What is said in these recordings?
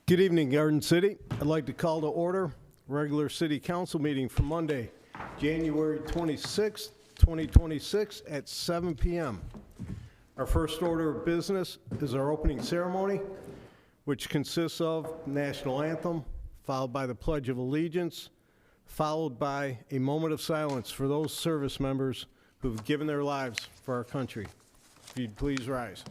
Good evening, Garden City. I'd like to call to order regular city council meeting for Monday, January 26, 2026 at 7 p.m. Our first order of business is our opening ceremony, which consists of national anthem, followed by the Pledge of Allegiance, followed by a moment of silence for those service members who've given their lives for our country. If you'd please rise.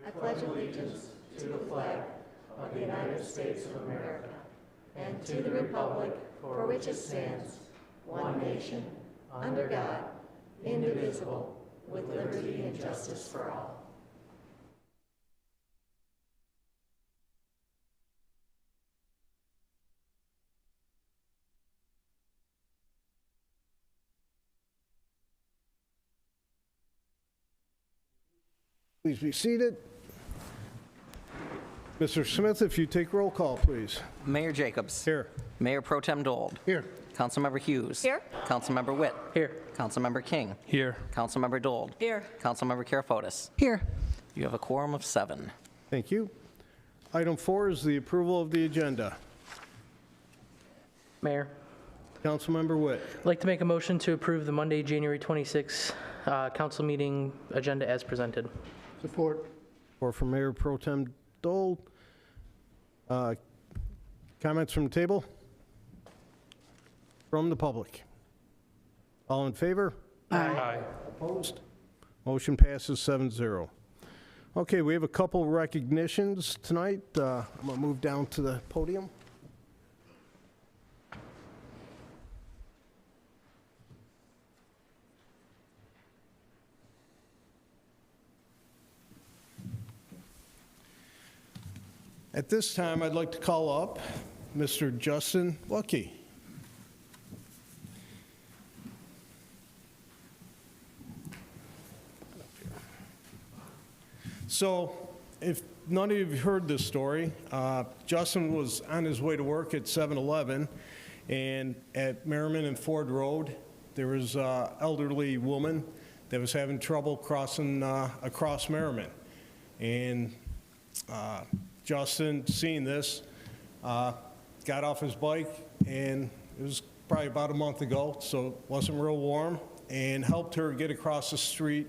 I pledge allegiance to the flag of the United States of America and to the republic for which it stands, one nation, under God, indivisible, with liberty and justice for all. Please be seated. Mr. Smith, if you take roll call, please. Mayor Jacobs. Here. Mayor Pro Tem Dold. Here. Councilmember Hughes. Here. Councilmember Witt. Here. Councilmember King. Here. Councilmember Dold. Here. Councilmember Karafotis. Here. You have a quorum of 7. Thank you. Item 4 is the approval of the agenda. Mayor, Councilmember Witt. I'd like to make a motion to approve the Monday, January 26th council meeting agenda as presented. Support. Or from Mayor Pro Tem Dole. Comments from the table? From the public? All in favor? Aye. Opposed? Motion passes 7-0. Okay, we have a couple recognitions tonight. I'm going to move down to the podium. At this time, I'd like to call up Mr. Justin Lucky. So, if none of you have heard this story, Justin was on his way to work at 7-Eleven, and at Merriman and Ford Road, there was an elderly woman that was having trouble crossing across Merriman. And Justin, seeing this, got off his bike, and it was probably about a month ago, so it wasn't real warm, and helped her get across the street,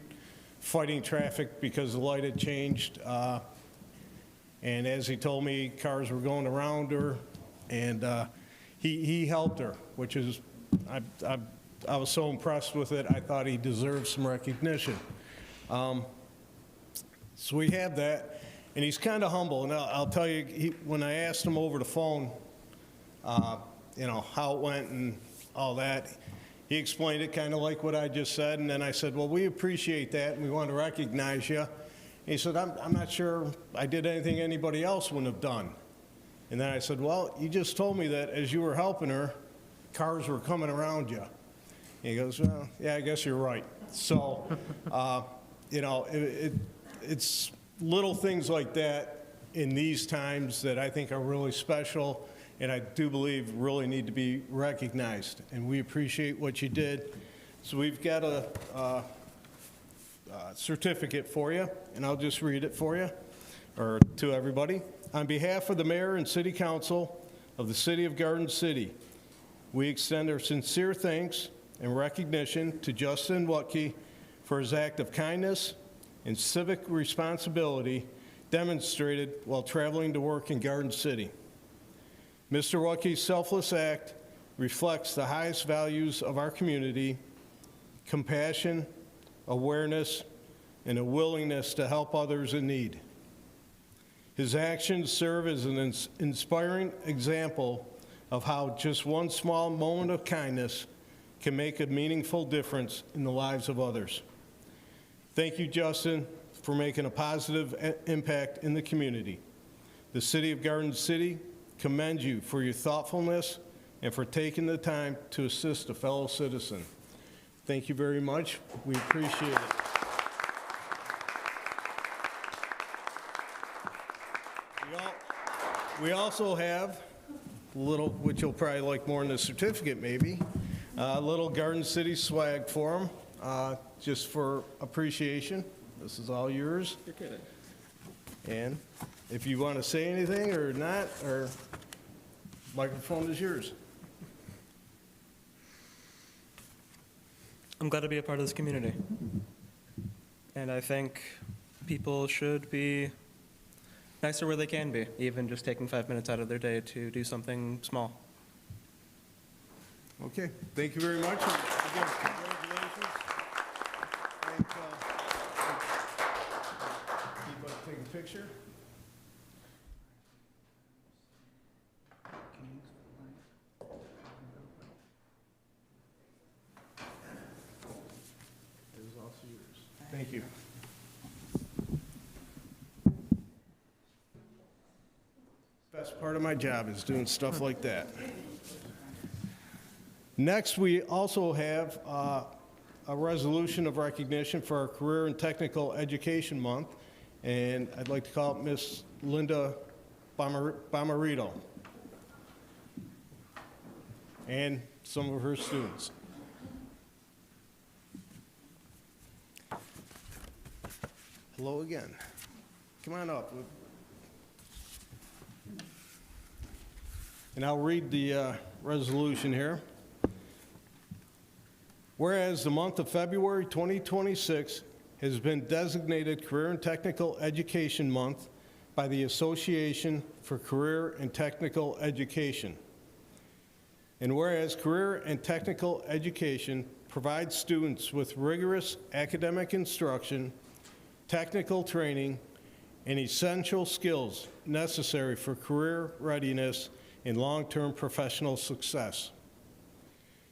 fighting traffic because the light had changed. And as he told me, cars were going around her, and he helped her, which is, I was so impressed with it, I thought he deserved some recognition. So we have that. And he's kind of humble, and I'll tell you, when I asked him over the phone, how it went and all that, he explained it kind of like what I just said, and then I said, well, we appreciate that, and we want to recognize you. And he said, I'm not sure I did anything anybody else wouldn't have done. And then I said, well, you just told me that as you were helping her, cars were coming around you. And he goes, well, yeah, I guess you're right. So, it's little things like that in these times that I think are really special and I do believe really need to be recognized, and we appreciate what you did. So we've got a certificate for you, and I'll just read it for you, or to everybody. On behalf of the mayor and city council of the city of Garden City, we extend our sincere thanks and recognition to Justin Wuttke for his act of kindness and civic responsibility demonstrated while traveling to work in Garden City. Mr. Wuttke's selfless act reflects the highest values of our community: compassion, awareness, and a willingness to help others in need. His actions serve as an inspiring example of how just one small moment of kindness can make a meaningful difference in the lives of others. Thank you, Justin, for making a positive impact in the community. The City of Garden City commends you for your thoughtfulness and for taking the time to assist a fellow citizen. Thank you very much. We appreciate it. We also have a little, which you'll probably like more in the certificate maybe, a little Garden City swag for them, just for appreciation. This is all yours. You're kidding. And if you want to say anything or not, or microphone is yours. I'm glad to be a part of this community. And I think people should be nicer where they can be, even just taking 5 minutes out of their day to do something small. Okay, thank you very much. And again, congratulations. Thanks, keep taking a picture. It is also yours. Thank you. Best part of my job is doing stuff like that. Next, we also have a resolution of recognition for our Career and Technical Education Month, and I'd like to call it Miss Linda Bomarito and some of her students. Hello again. Come on up. And I'll read the resolution here. Whereas the month of February 2026 has been designated Career and Technical Education Month by the Association for Career and Technical Education. And whereas career and technical education provides students with rigorous academic instruction, technical training, and essential skills necessary for career readiness and long-term professional success.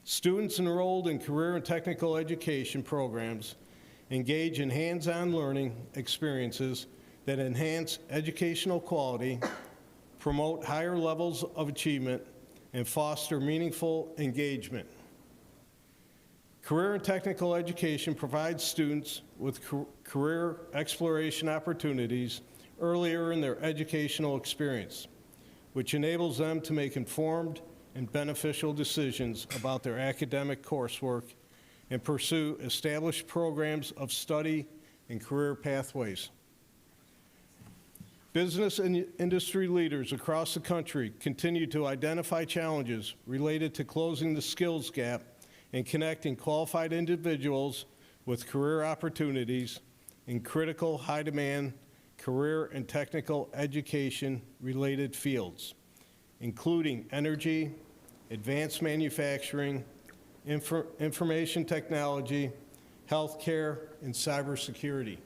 Students enrolled in career and technical education programs engage in hands-on learning experiences that enhance educational quality, promote higher levels of achievement, and foster meaningful engagement. Career and technical education provides students with career exploration opportunities earlier in their educational experience, which enables them to make informed and beneficial decisions about their academic coursework and pursue established programs of study and career pathways. Business and industry leaders across the country continue to identify challenges related to closing the skills gap and connecting qualified individuals with career opportunities in critical high-demand career and technical education-related fields, including energy, advanced manufacturing, information technology, healthcare, and cybersecurity.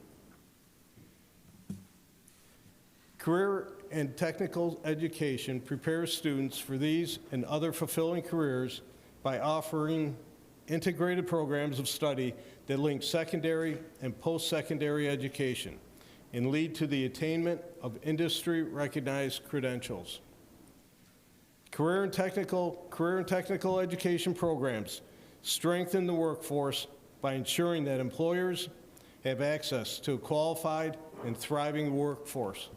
Career and technical education prepares students for these and other fulfilling careers by offering integrated programs of study that link secondary and post-secondary education and lead to the attainment of industry-recognized credentials. Career and technical education programs strengthen the workforce by ensuring that employers have access to a qualified and thriving workforce.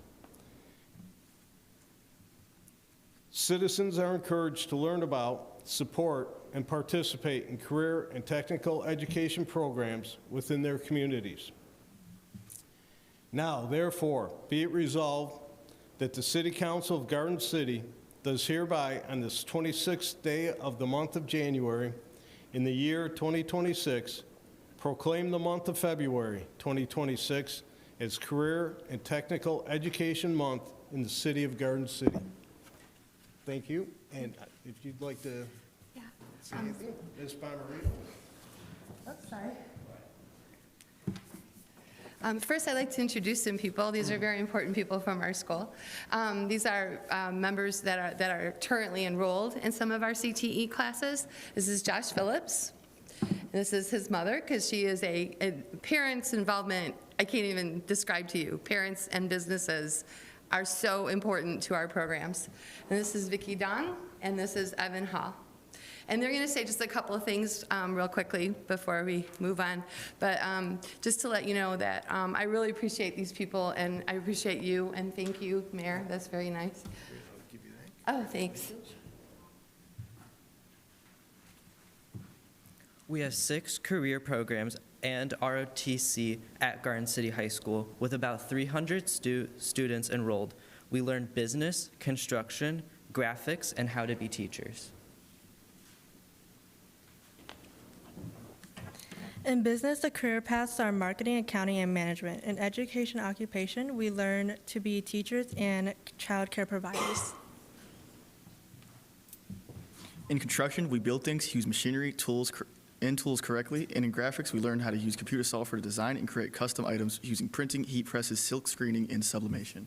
Citizens are encouraged to learn about, support, and participate in career and technical education programs within their communities. Now, therefore, be it resolved that the City Council of Garden City does hereby, on this 26th day of the month of January, in the year 2026, proclaim the month of February 2026 as Career and Technical Education Month in the City of Garden City. Thank you, and if you'd like to say anything, Ms. Bomarito. Oops, sorry. First, I'd like to introduce some people. These are very important people from our school. These are members that are currently enrolled in some of our CTE classes. This is Josh Phillips. This is his mother, because she is a parents' involvement. I can't even describe to you. Parents and businesses are so important to our programs. And this is Vicki Dong, and this is Evan Hall. And they're going to say just a couple of things real quickly before we move on. But just to let you know that I really appreciate these people, and I appreciate you, and thank you, Mayor. That's very nice. Oh, thanks. We have 6 career programs and ROTC at Garden City High School with about 300 students enrolled. We learn business, construction, graphics, and how to be teachers. In business, the career paths are marketing, accounting, and management. In education occupation, we learn to be teachers and child care providers. In construction, we build things, use machinery, tools correctly, and in graphics, we learn how to use computer software to design and create custom items using printing, heat presses, silk screening, and sublimation.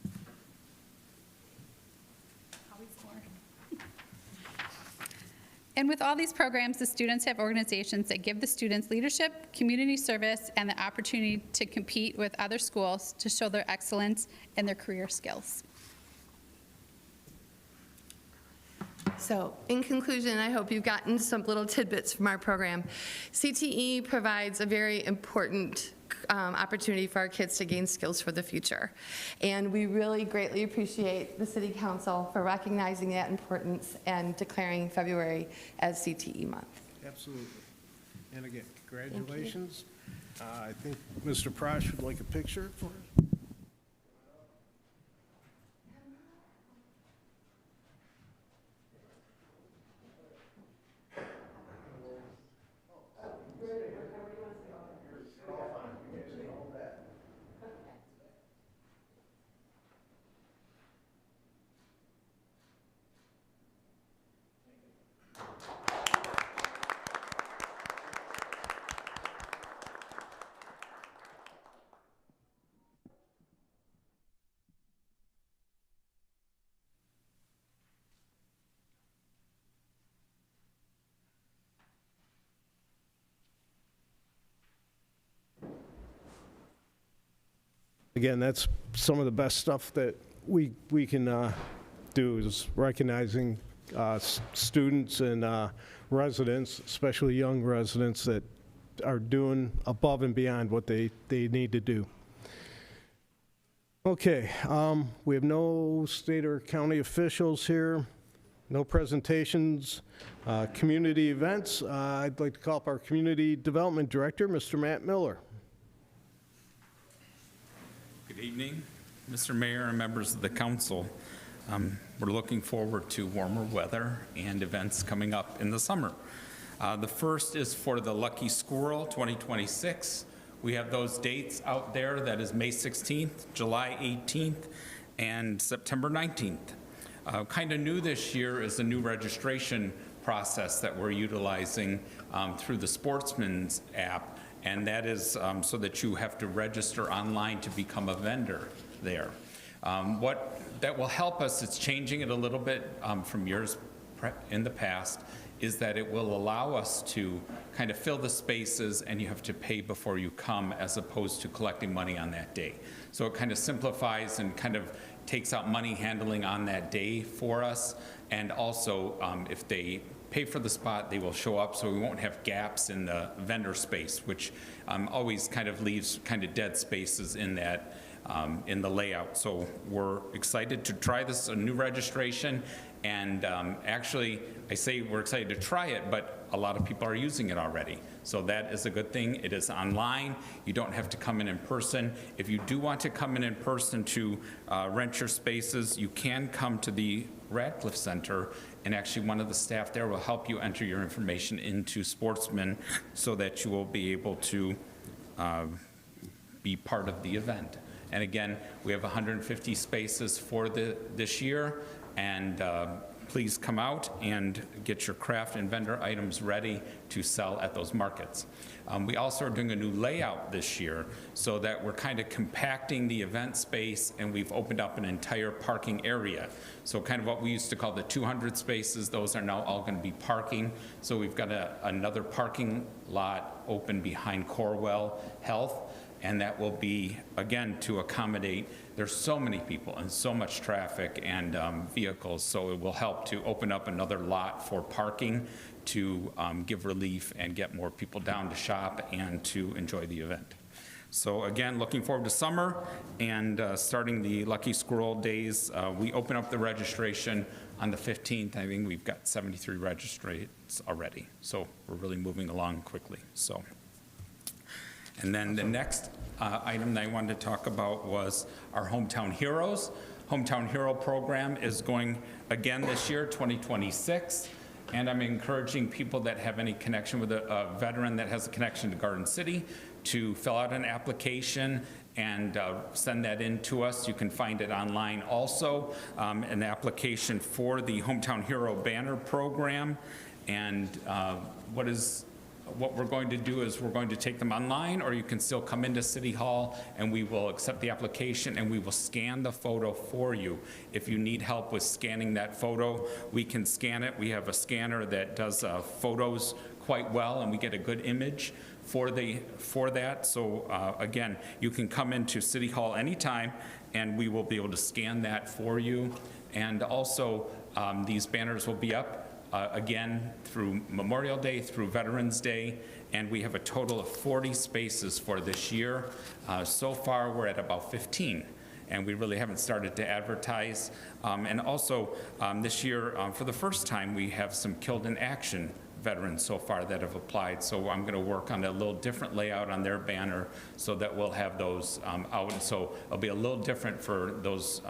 And with all these programs, the students have organizations that give the students leadership, community service, and the opportunity to compete with other schools to show their excellence in their career skills. So, in conclusion, I hope you've gotten some little tidbits from our program. CTE provides a very important opportunity for our kids to gain skills for the future. And we really greatly appreciate the City Council for recognizing that importance and declaring February as CTE month. Absolutely. And again, congratulations. I think Mr. Prosh would like a picture for us. Again, that's some of the best stuff that we can do, is recognizing students and residents, especially young residents, that are doing above and beyond what they need to do. Okay, we have no state or county officials here, no presentations, community events. I'd like to call up our Community Development Director, Mr. Matt Miller. Good evening, Mr. Mayor and members of the council. We're looking forward to warmer weather and events coming up in the summer. The first is for the Lucky Squirrel 2026. We have those dates out there. That is May 16th, July 18th, and September 19th. Kind of new this year is the new registration process that we're utilizing through the Sportsman's app. And that is so that you have to register online to become a vendor there. What that will help us, it's changing it a little bit from years in the past, is that it will allow us to kind of fill the spaces, and you have to pay before you come, as opposed to collecting money on that day. So it kind of simplifies and kind of takes out money handling on that day for us. And also, if they pay for the spot, they will show up, so we won't have gaps in the vendor space, which always kind of leaves kind of dead spaces in that in the layout. So we're excited to try this, a new registration, And actually, I say we're excited to try it, but a lot of people are using it already. So that is a good thing. It is online. You don't have to come in person. If you do want to come in person to rent your spaces, you can come to the Radcliffe Center, and actually one of the staff there will help you enter your information into Sportsman so that you will be able to be part of the event. And again, we have 150 spaces for this year, and please come out and get your craft and vendor items ready to sell at those markets. We also are doing a new layout this year so that we're kind of compacting the event space, and we've opened up an entire parking area. So kind of what we used to call the 200 spaces, those are now all going to be parking. So we've got another parking lot open behind Corwell Health, and that will be, again, to accommodate, there's so many people and so much traffic and vehicles, so it will help to open up another lot for parking to give relief and get more people down to shop and to enjoy the event. So again, looking forward to summer and starting the Lucky Squirrel Days. We open up the registration on the 15th. I think we've got 73 registrants already, so we're really moving along quickly. So. And then the next item that I wanted to talk about was our Hometown Heroes. Hometown Hero program is going again this year, 2026. And I'm encouraging people that have any connection with a veteran that has a connection to Garden City to fill out an application and send that in to us. You can find it online also, an application for the Hometown Hero Banner Program. And what we're going to do is we're going to take them online, or you can still come into City Hall and we will accept the application and we will scan the photo for you. If you need help with scanning that photo, we can scan it. We have a scanner that does photos quite well, and we get a good image for that. So again, you can come into City Hall anytime and we will be able to scan that for you. And also these banners will be up again through Memorial Day, through Veterans Day, and we have a total of 40 spaces for this year. So far, we're at about 15, and we really haven't started to advertise. And also, this year, for the first time, we have some Killed in Action veterans so far that have applied. So I'm going to work on a little different layout on their banner so that we'll have those out. So it'll be a little different for those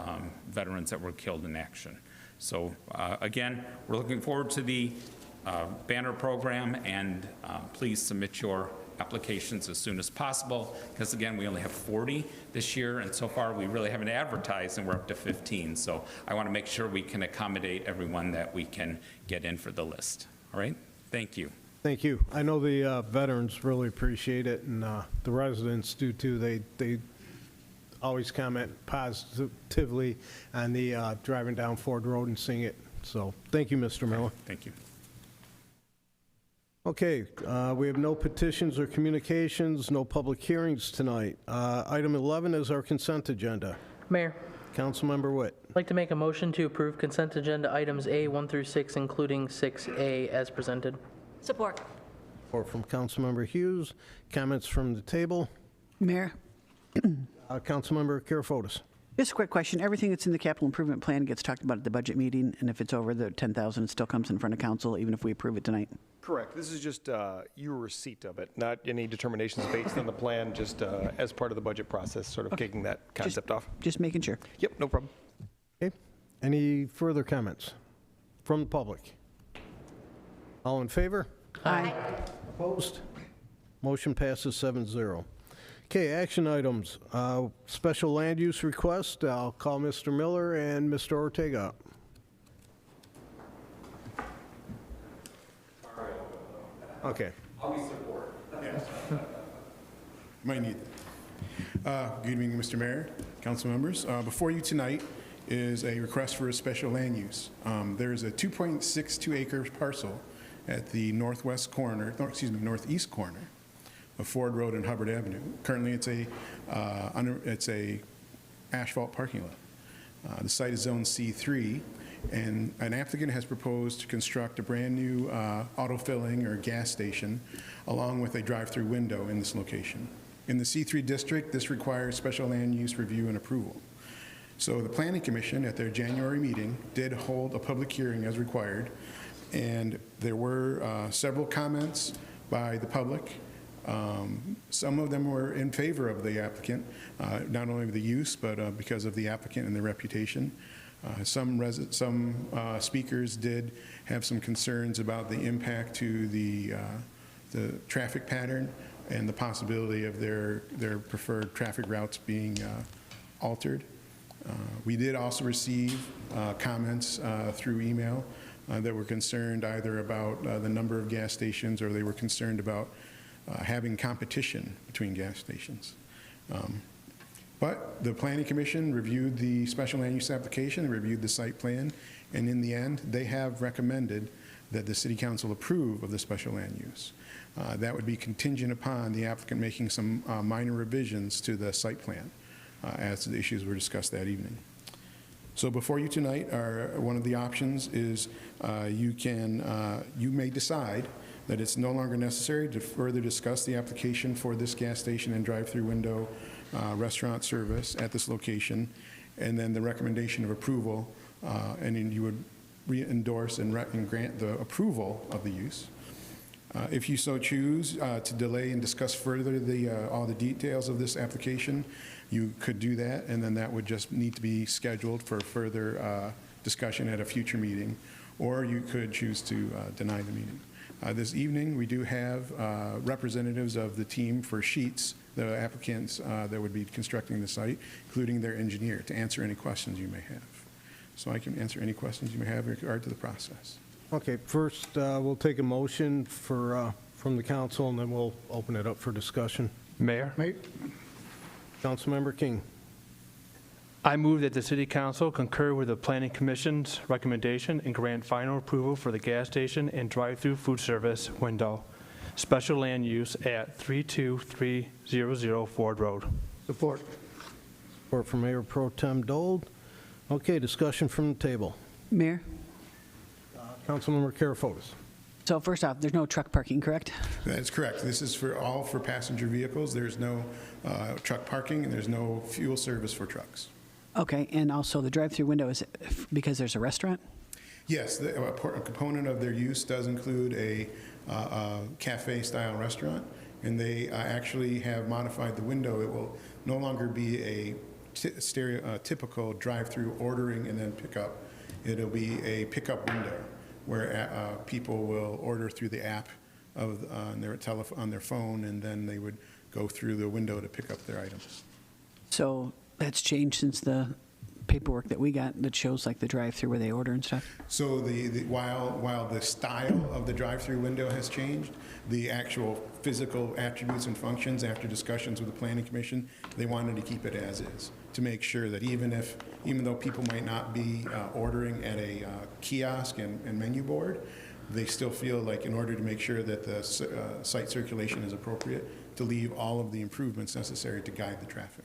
veterans that were killed in action. So again, we're looking forward to the banner program, and please submit your applications as soon as possible, because again, we only have 40 this year, and so far we really haven't advertised, and we're up to 15. So I want to make sure we can accommodate everyone that we can get in for the list. All right? Thank you. Thank you. I know the veterans really appreciate it, and the residents do too. They always comment positively on the driving down Ford Road and seeing it. So thank you, Mr. Miller. Thank you. Okay, we have no petitions or communications, no public hearings tonight. Item 11 is our consent agenda. Mayor, Councilmember Witt. I'd like to make a motion to approve consent agenda items A 1 through 6, including 6A as presented. Support. Or from Councilmember Hughes. Comments from the table. Mayor, Councilmember Karafotis. just a quick question. Everything that's in the capital improvement plan gets talked about at the budget meeting, and if it's over the 10,000, it still comes in front of council, even if we approve it tonight? Correct. This is just your receipt of it, not any determinations based on the plan, just as part of the budget process, sort of kicking that concept off. Just making sure. Yep, no problem. Okay. Any further comments from the public? All in favor? Aye. Opposed? Motion passes 7-0. Okay, action items. Special land use request. I'll call Mr. Miller and Mr. Ortega up. Okay. I'll be support. Might need that. Good evening, Mr. Mayor, council members. Before you tonight is a request for a special land use. There's a 2.62 acre parcel at the northeast corner of Ford Road and Hubbard Avenue. Currently, it's a asphalt parking lot. The site is Zone C3, and an applicant has proposed to construct a brand-new auto filling or gas station along with a drive-through window in this location. In the C3 district, this requires special land use review and approval. So the Planning Commission, at their January meeting, did hold a public hearing as required, and there were several comments by the public. Some of them were in favor of the applicant, not only the use, but because of the applicant and their reputation. Some speakers did have some concerns about the impact to the traffic pattern and the possibility of their preferred traffic routes being altered. We did also receive comments through email that were concerned either about the number of gas stations, or they were concerned about having competition between gas stations. But the Planning Commission reviewed the special land use application, reviewed the site plan, and in the end, they have recommended that the City Council approve of the special land use. That would be contingent upon the applicant making some minor revisions to the site plan as the issues were discussed that evening. So before you tonight, one of the options is you may decide that it's no longer necessary to further discuss the application for this gas station and drive-through window restaurant service at this location, and then the recommendation of approval, and then you would re-endorse and grant the approval of the use. If you so choose to delay and discuss further all the details of this application, you could do that, and then that would just need to be scheduled for further discussion at a future meeting, or you could choose to deny the meeting. This evening, we do have representatives of the team for Sheets, the applicants that would be constructing the site, including their engineer, to answer any questions you may have. So I can answer any questions you may have in regard to the process. Okay, first, we'll take a motion from the council, and then we'll open it up for discussion. Mayor? Councilmember King. I move that the City Council concur with the Planning Commission's recommendation and grant final approval for the gas station and drive-through food service window, special land use at 32300 Ford Road. Support. Support from Mayor Pro Tem Dold. Okay, discussion from the table. Mayor? Councilmember Karafotis. So first off, there's no truck parking, correct? That's correct. This is all for passenger vehicles. There's no truck parking, and there's no fuel service for trucks. Okay, and also the drive-through window, is it because there's a restaurant? Yes, a component of their use does include a cafe-style restaurant, and they actually have modified the window. It will no longer be a typical drive-through ordering and then pick up. It'll be a pickup window where people will order through the app on their phone, and then they would go through the window to pick up their items. So that's changed since the paperwork that we got that shows like the drive-through where they order and stuff? So while the style of the drive-through window has changed, the actual physical attributes and functions, after discussions with the Planning Commission, they wanted to keep it as is, to make sure that even though people might not be ordering at a kiosk and menu board, they still feel like in order to make sure that the site circulation is appropriate, to leave all of the improvements necessary to guide the traffic.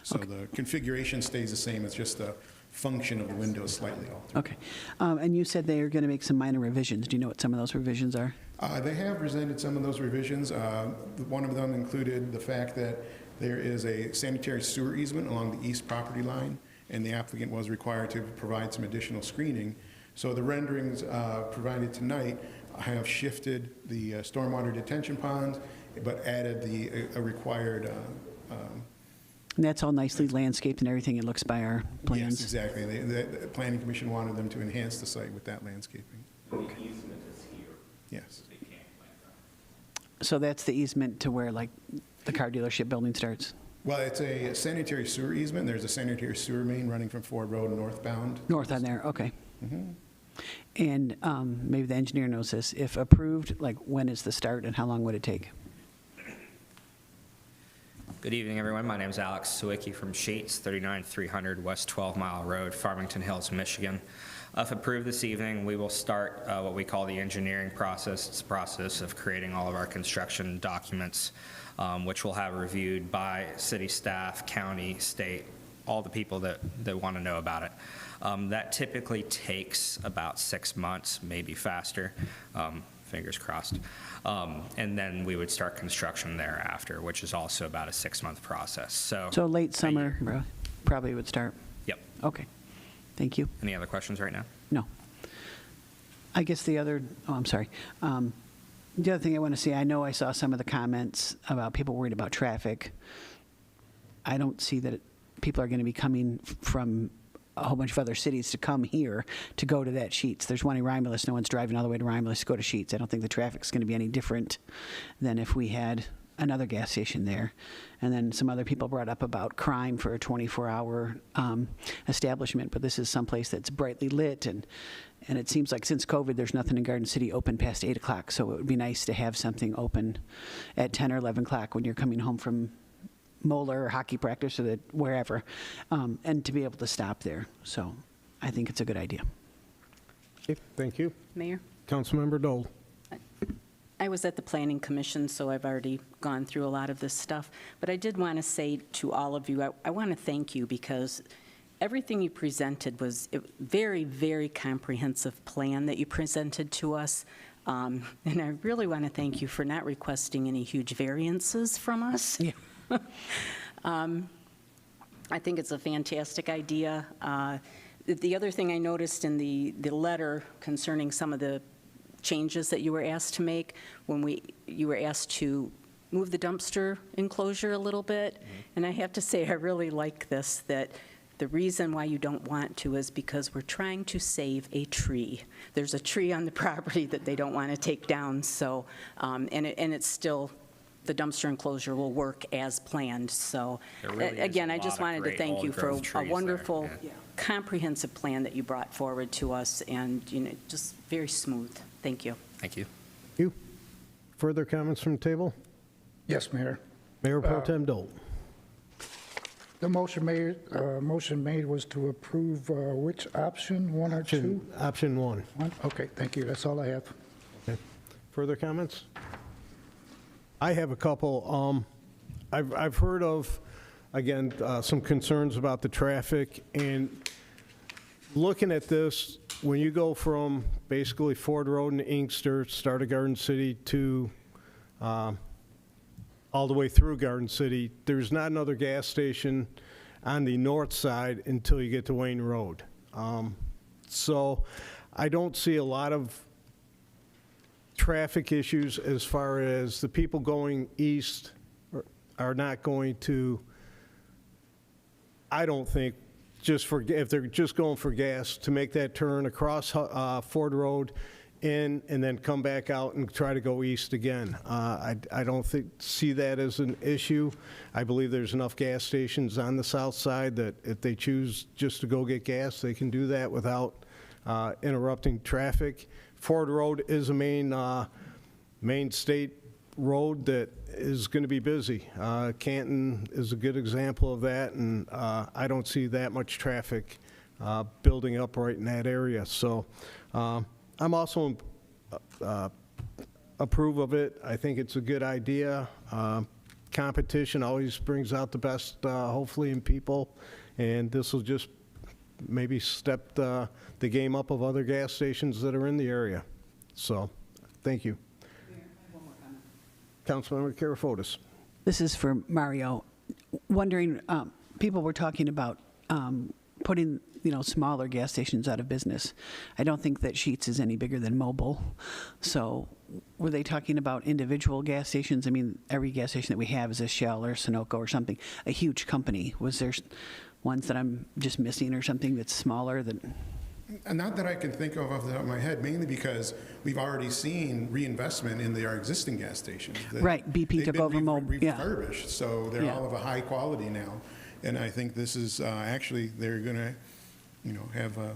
So the configuration stays the same, it's just the function of the window is slightly altered. Okay. And you said they are going to make some minor revisions. Do you know what some of those revisions are? They have presented some of those revisions. One of them included the fact that there is a sanitary sewer easement along the east property line, and the applicant was required to provide some additional screening. So the renderings provided tonight have shifted the stormwater detention ponds, but added a required And that's all nicely landscaped and everything. It looks by our plans. Yes, exactly. The Planning Commission wanted them to enhance the site with that landscaping. The easement is here. Yes. They can't plant that. So that's the easement to where like the car dealership building starts? Well, it's a sanitary sewer easement. There's a sanitary sewer main running from Ford Road northbound. North on there, okay. Mhm. And maybe the engineer knows this. If approved, like when is the start and how long would it take? Good evening, everyone. My name is Alex Sawicki from Sheets, 39300 West 12 Mile Road, Farmington Hills, Michigan. If approved this evening, we will start what we call the engineering process. It's a process of creating all of our construction documents, which we'll have reviewed by city staff, county, state, all the people that want to know about it. That typically takes about 6 months, maybe faster. Fingers crossed. And then we would start construction thereafter, which is also about a 6-month process. So late summer probably would start. Yep. Okay, thank you. Any other questions right now? No. I guess the other, oh, I'm sorry. The other thing I want to say, I know I saw some of the comments about people worried about traffic. I don't see that people are going to be coming from a whole bunch of other cities to come here to go to that Sheetz. There's one in Romulus. No one's driving all the way to Romulus to go to Sheetz. I don't think the traffic's going to be any different than if we had another gas station there. And then some other people brought up about crime for a 24-hour establishment, but this is someplace that's brightly lit, and it seems like since COVID, there's nothing in Garden City open past 8 o'clock, so it would be nice to have something open at 10 or 11 o'clock when you're coming home from Moeller or hockey practice or wherever, and to be able to stop there. So I think it's a good idea. Okay, thank you. Mayor? Councilmember Dole. I was at the Planning Commission, so I've already gone through a lot of this stuff. But I did want to say to all of you, I want to thank you because everything you presented was a very, very comprehensive plan that you presented to us. And I really want to thank you for not requesting any huge variances from us. Yeah. I think it's a fantastic idea. The other thing I noticed in the letter concerning some of the changes that you were asked to make, when you were asked to move the dumpster enclosure a little bit, and I have to say I really like this, that the reason why you don't want to is because we're trying to save a tree. There's a tree on the property that they don't want to take down, so, and it's still, the dumpster enclosure will work as planned. So There really is again, a I just lot of wanted to great thank you for old-growth a trees there, wonderful, yeah. comprehensive plan that you brought forward to us, and just very smooth. Thank you. Thank you. You. Further comments from the table? Yes, Mayor. Mayor Pro Tem Dole. The motion made was to approve which option, one or two? Option one. One? Okay, thank you. That's all I have. Okay. Further comments? I have a couple. I've heard of, again, some concerns about the traffic, and looking at this, when you go from basically Ford Road and Inkster, start of Garden City, to all the way through Garden City, there's not another gas station on the north side until you get to Wayne Road. So I don't see a lot of traffic issues as far as the people going east are not going to, I don't think, if they're just going for gas, to make that turn across Ford Road in and then come back out and try to go east again. I don't see that as an issue. I believe there's enough gas stations on the south side that if they choose just to go get gas, they can do that without interrupting traffic. Ford Road is a main state road that is going to be busy. Canton is a good example of that, and I don't see that much traffic building up right in that area. So I'm also approve of it. I think it's a good idea. Competition always brings out the best, hopefully, in people, and this will just maybe step the game up of other gas stations that are in the area. So, thank you. Councilmember Karafotis. This is for Mario. Wondering, people were talking about putting, smaller gas stations out of business. I don't think that Sheetz is any bigger than Mobile. So were they talking about individual gas stations? I mean, every gas station that we have is a Shell or Sunoco or something, a huge company. Was there ones that I'm just missing or something that's smaller than? Not that I can think of off the top of my head, mainly because we've already seen reinvestment in our existing gas stations. Right, BP took over Mobile. Refurbished, so they're Yeah. all of a high quality now. And I think this is actually, they're going to, have a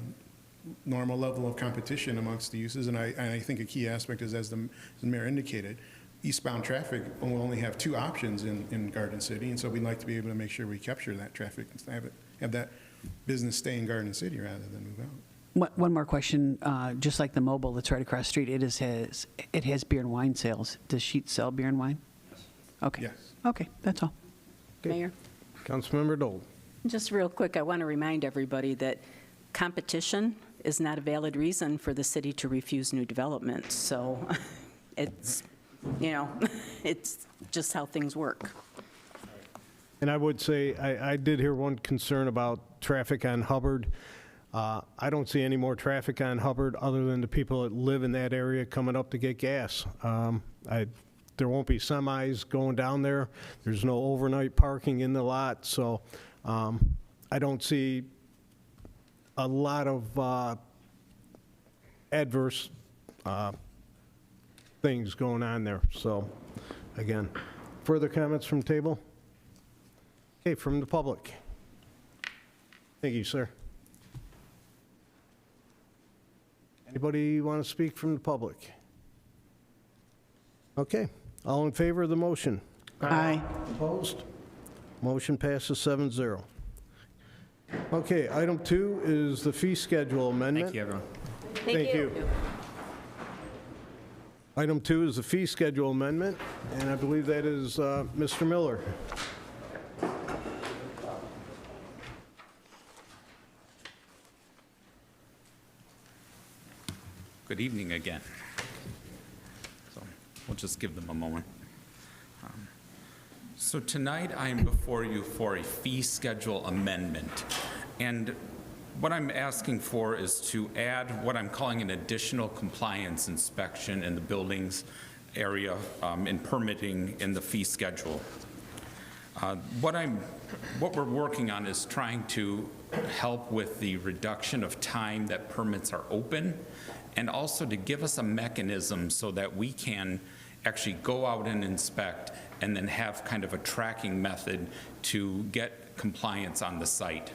normal level of competition amongst the uses. And I think a key aspect is, as the mayor indicated, eastbound traffic will only have two options in Garden City. And so we'd like to be able to make sure we capture that traffic and have that business stay in Garden City rather than move out. One more question. Just like the Mobile that's right across the street, it has beer and wine sales. Does Sheetz sell beer and wine? Yes. Okay. Yes. Okay, that's all. Mayor? Councilmember Dole. Just real quick, I want to remind everybody that competition is not a valid reason for the city to refuse new development. So it's, it's just how things work. And I would say, I did hear one concern about traffic on Hubbard. I don't see any more traffic on Hubbard other than the people that live in that area coming up to get gas. There won't be semis going down there. There's no overnight parking in the lot, so I don't see a lot of adverse things going on there. So, again, further comments from table? Okay, from the public. Thank you, sir. Anybody want to speak from the public? Okay, all in favor of the motion? Aye. Opposed? Motion passes 7-0. Okay, item 2 is the fee schedule amendment. Thank you, everyone. Thank you. Item 2 is the fee schedule amendment, and I believe that is Mr. Miller. Good evening again. So we'll just give them a moment. So tonight I'm before you for a fee schedule amendment. And what I'm asking for is to add what I'm calling an additional compliance inspection in the buildings area in permitting in the fee schedule. What we're working on is trying to help with the reduction of time that permits are open, and also to give us a mechanism so that we can actually go out and inspect and then have kind of a tracking method to get compliance on the site.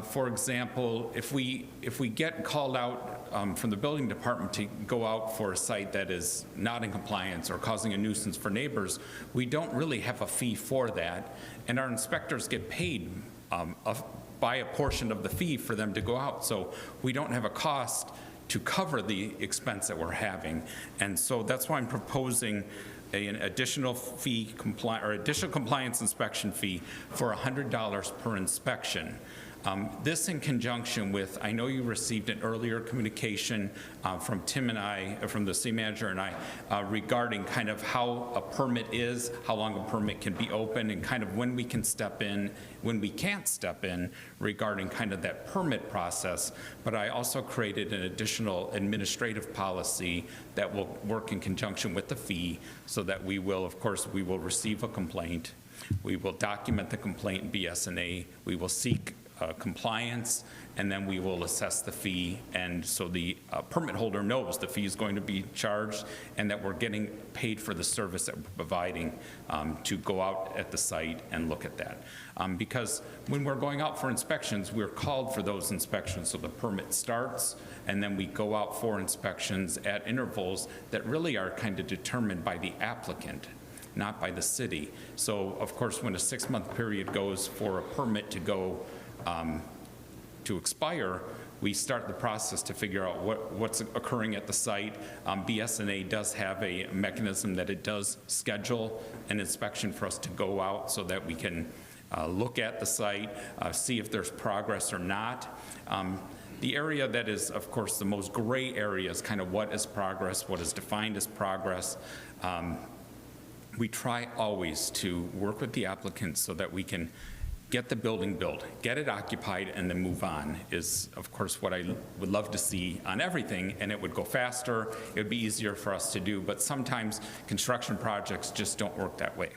For example, if we get called out from the building department to go out for a site that is not in compliance or causing a nuisance for neighbors, we don't really have a fee for that, and our inspectors get paid by a portion of the fee for them to go out. So we don't have a cost to cover the expense that we're having. And so that's why I'm proposing an additional fee, additional compliance inspection fee for $100 per inspection. This in conjunction with, I know you received an earlier communication from Tim and I, from the city manager and I, regarding kind of how a permit is, how long a permit can be open, and kind of when we can step in, when we can't step in, regarding kind of that permit process. But I also created an additional administrative policy that will work in conjunction with the fee, so that we will, of course, we will receive a complaint, we will document the complaint in BS&A, we will seek compliance, and then we will assess the fee, and so the permit holder knows the fee is going to be charged and that we're getting paid for the service that we're providing to go out at the site and look at that. Because when we're going out for inspections, we're called for those inspections, so the permit starts, and then we go out for inspections at intervals that really are kind of determined by the applicant, not by the city. So, of course, when a 6-month period goes for a permit to go to expire, we start the process to figure out what's occurring at the site. BS&A does have a mechanism that it does schedule an inspection for us to go out so that we can look at the site, see if there's progress or not. The area that is, of course, the most gray area is kind of what is progress, what is defined as progress. We try always to work with the applicants so that we can get the building built, get it occupied, and then move on is, of course, what I would love to see on everything, and it would go faster, it would be easier for us to do, but sometimes construction projects just don't work that way.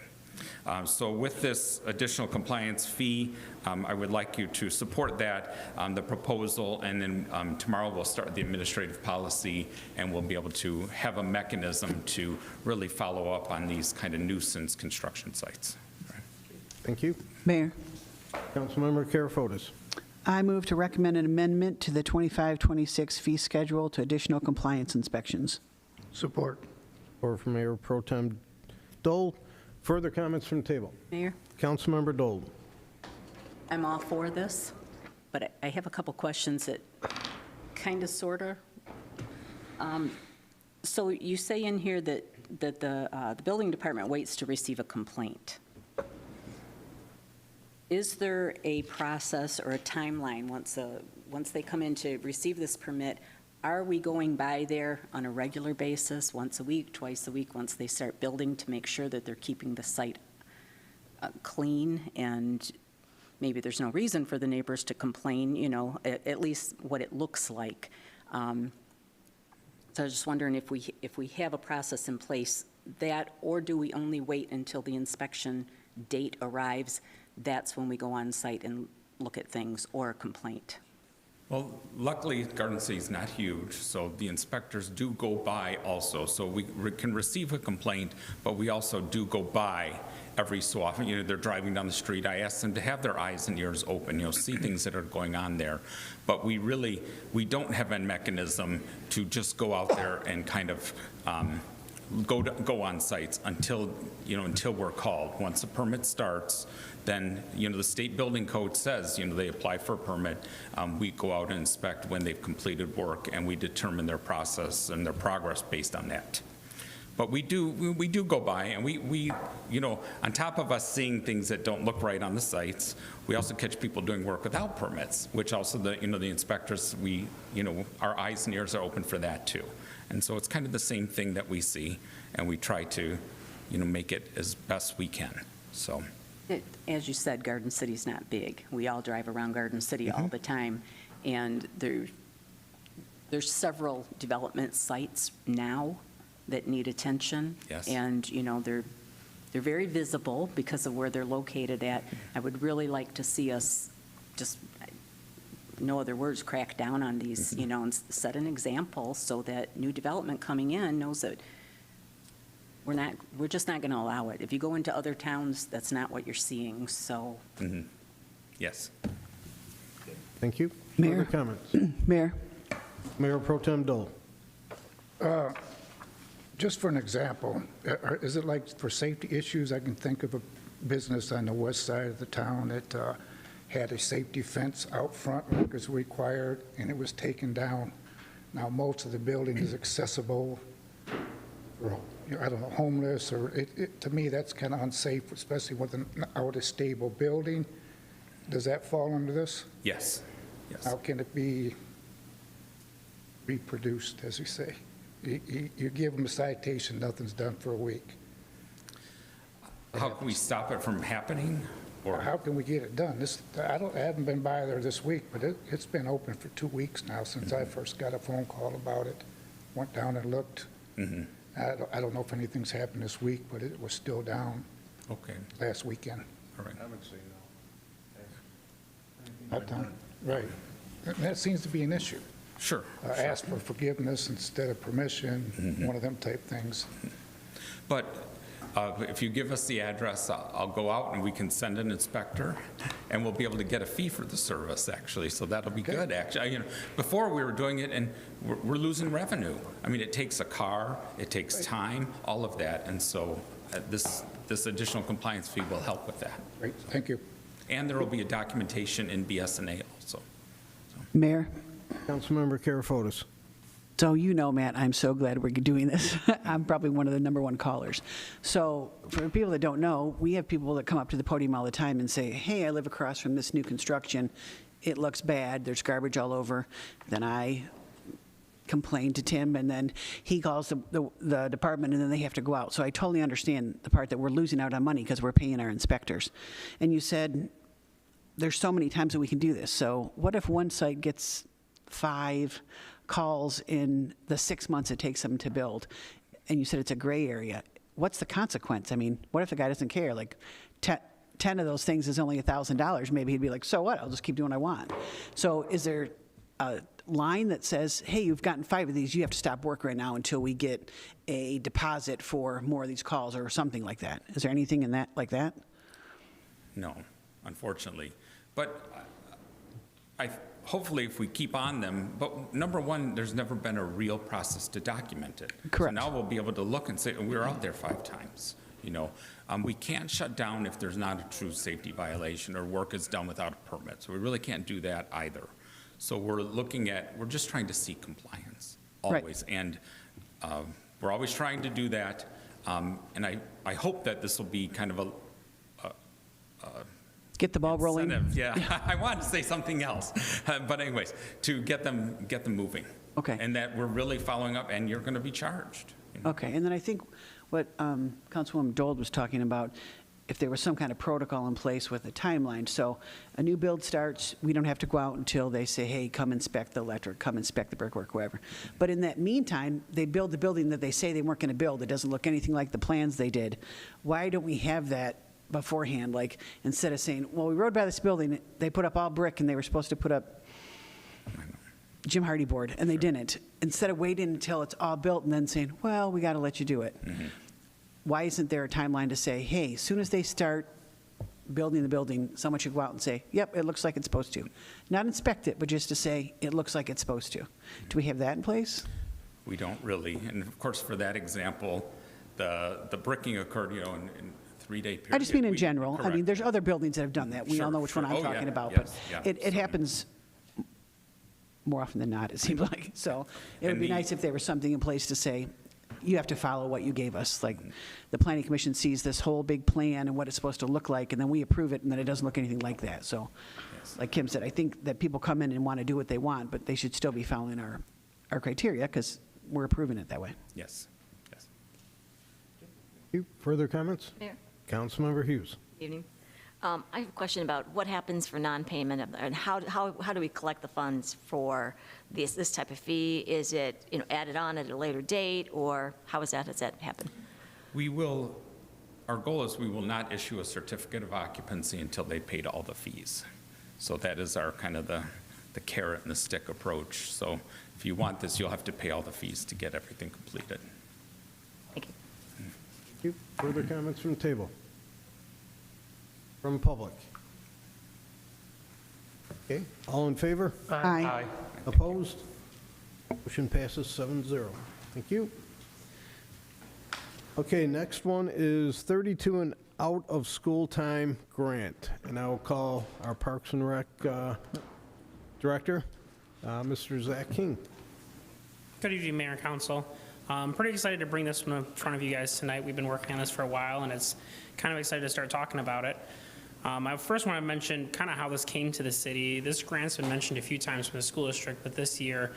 So with this additional compliance fee, I would like you to support that, the proposal, and then tomorrow we'll start the administrative policy, and we'll be able to have a mechanism to really follow up on these kind of nuisance construction sites. Thank you. Mayor, Councilmember Karafotis. I move to recommend an amendment to the 25-26 fee schedule to additional compliance inspections. Support. Or from Mayor Pro Tem Dole. Further comments from the table? Mayor, Councilmember Dole. I'm all for this, but I have a couple questions that kind of, sort of. So you say in here that the building department waits to receive a complaint. Is there a process or a timeline once they come in to receive this permit? Are we going by there on a regular basis, once a week, twice a week, once they start building, to make sure that they're keeping the site clean, and maybe there's no reason for the neighbors to complain, you know, at least what it looks like. So I was just wondering if we have a process in place, that, or do we only wait until the inspection date arrives? That's when we go on site and look at things, or a complaint? Well, luckily, Garden City is not huge, so the inspectors do go by also. So we can receive a complaint, but we also do go by every so often. You know, they're driving down the street. I ask them to have their eyes and ears open, you know, see things that are going on there. But we don't have a mechanism to just go out there and kind of go on sites until we're called. Once the permit starts, then, you know, the state building code says, you know, they apply for a permit. We go out and inspect when they've completed work, and we determine their process and their progress based on that. But we do go by, and we you know, on top of us seeing things that don't look right on the sites, we also catch people doing work without permits, which also the inspectors, our eyes and ears are open for that too. And so it's kind of the same thing that we see, and we try to, you know, make it as best we can. So. As you said, Garden City's not big. We all drive around Garden City all the time, and there's several development sites now that need attention. Yes. And, you know, they're very visible because of where they're located at. I would really like to see us just, no other words, crack down on these, you know, and set an example so that new development coming in knows that we're just not going to allow it. If you go into other towns, that's not what you're seeing, so. Yes. Thank you. Mayor? Other comments? Mayor? Mayor Pro Tem Dole. Just for an example, is it like for safety issues? I can think of a business on the west side of the town that had a safety fence out front like was required, and it was taken down. Now, most of the building is accessible for, I don't know, homeless, or to me, that's kind of unsafe, especially with an out-of-stable building. Does that fall under this? Yes. Yes. How can it be reproduced, as you say? You give them a citation, nothing's done for a week. How can we stop it from happening? Or how can we get it done? I haven't been by there this week, but it's been open for 2 weeks now since I first got a phone call about it. Went down and looked. I don't know if anything's happened this week, but it was still down. Okay. Last weekend. All right. I would say no. Right. And that seems to be an issue. Sure. Ask for forgiveness instead of permission, one of them type things. But if you give us the address, I'll go out and we can send an inspector, and we'll be able to get a fee for the service, actually. So that'll be good, actually. You know, before we were doing it, and we're losing revenue. I mean, it takes a car, it takes time, all of that, and so this additional compliance fee will help with that. Great, thank you. And there will be a documentation in BSNA also. Mayor? Councilmember Karafotis. So you know, Matt, I'm so glad we're doing this. I'm probably one of the #1 callers. So for people that don't know, we have people that come up to the podium all the time and say, hey, I live across from this new construction. It looks bad. There's garbage all over. Then I complain to Tim, and then he calls the department, and then they have to go out. So I totally understand the part that we're losing out on money because we're paying our inspectors. And you said there's so many times that we can do this. So what if one site gets 5 calls in the 6 months it takes them to build, and you said it's a gray area? What's the consequence? I mean, what if the guy doesn't care? Like 10 of those things is only $1,000. Maybe he'd be like, so what? I'll just keep doing what I want. So is there a line that says, hey, you've gotten 5 of these, you have to stop work right now until we get a deposit for more of these calls, or something like that? Is there anything in that like that? No, unfortunately. But hopefully if we keep on them, but number one, there's never been a real process to document it. Correct. So now we'll be able to look and say, we were out there 5 times. You know, we can't shut down if there's not a true safety violation or work is done without a permit. So we really can't do that either. So we're just trying to seek compliance always. Right. And we're always trying to do that. And I hope that this will be kind of a get the ball rolling. Yeah, I wanted to say something else, but anyways, to get them moving. Okay. And that we're really following up, and you're going to be charged. You know? Okay, and then I think what Councilwoman Dole was talking about, if there was some kind of protocol in place with a timeline. So a new build starts, we don't have to go out until they say, hey, come inspect the electric, come inspect the brickwork, whatever. But in that meantime, they build the building that they say they weren't going to build. It doesn't look anything like the plans they did. Why don't we have that beforehand? Like, instead of saying, well, we rode by this building, they put up all brick and they were supposed to put up Jim Hardy board, and they didn't. Instead of waiting until it's all built and then saying, well, we got to let you do it. Why isn't there a timeline to say, hey, as soon as they start building the building, someone should go out and say, yep, it looks like it's supposed to. Not inspect it, but just to say, it looks like it's supposed to. Do we have that in place? We don't really. And of course, for that example, the bricking occurred, in a 3-day period. I just mean in general. I Correct. mean, there's other buildings that have done that. We all know which one I'm Oh, yeah. talking about. Yes, But yeah. it happens more often than not, it seems like. So it would And be the- nice if there was something in place to say, you have to follow what you gave us. Like, the planning commission sees this whole big plan and what it's supposed to look like, and then we approve it, and then it doesn't look anything like that. So, like Kim said, I think that people come in and want to do what they want, but they should still be following our criteria, because we're approving it that way. Yes. Yes. Further comments? Mayor. Councilmember Hughes. Evening. I have a question about what happens for non-payment, and how do we collect the funds for this type of fee? Is it, added on at a later date, or how does that happen? Our goal is we will not issue a certificate of occupancy until they paid all the fees. So that is our kind of the carrot and the stick approach. So if you want this, you'll have to pay all the fees to get everything completed. Thank you. Thank you. Further comments from the table? From public? Okay, all in favor? Aye. Opposed? Motion passes 7-0. Thank you. Okay, next one is 32 and out of school time grant. And I will call our Parks and Rec Director, Mr. Zach King. Good evening, Mayor and Council. I'm pretty excited to bring this one in front of you guys tonight. We've been working on this for a while, and it's kind of excited to start talking about it. I first want to mention kind of how this came to the city. This grant's been mentioned a few times from the school district, but this year,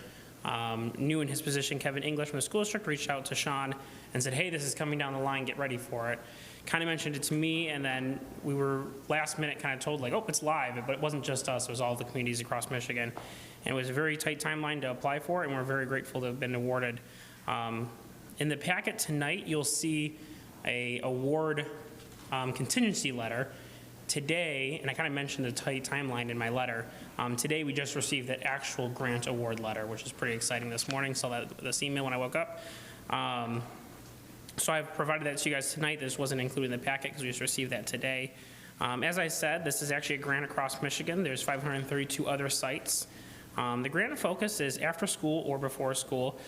new in his position, Kevin English from the school district reached out to Sean and said, hey, this is coming down the line, get ready for it. Kind of mentioned it to me, and then we were last minute kind of told, like, oh, it's live, but it wasn't just us, it was all the communities across Michigan. And it was a very tight timeline to apply for, and we're very grateful to have been awarded. In the packet tonight, you'll see a award contingency letter. Today, and I kind of mentioned the tight timeline in my letter, today we just received that actual grant award letter, which is pretty exciting this morning. Saw this email when I woke up. So I've provided that to you guys tonight. This wasn't included in the packet because we just received that today. As I said, this is actually a grant across Michigan. There's 532 other sites. The grant focus is after school or before school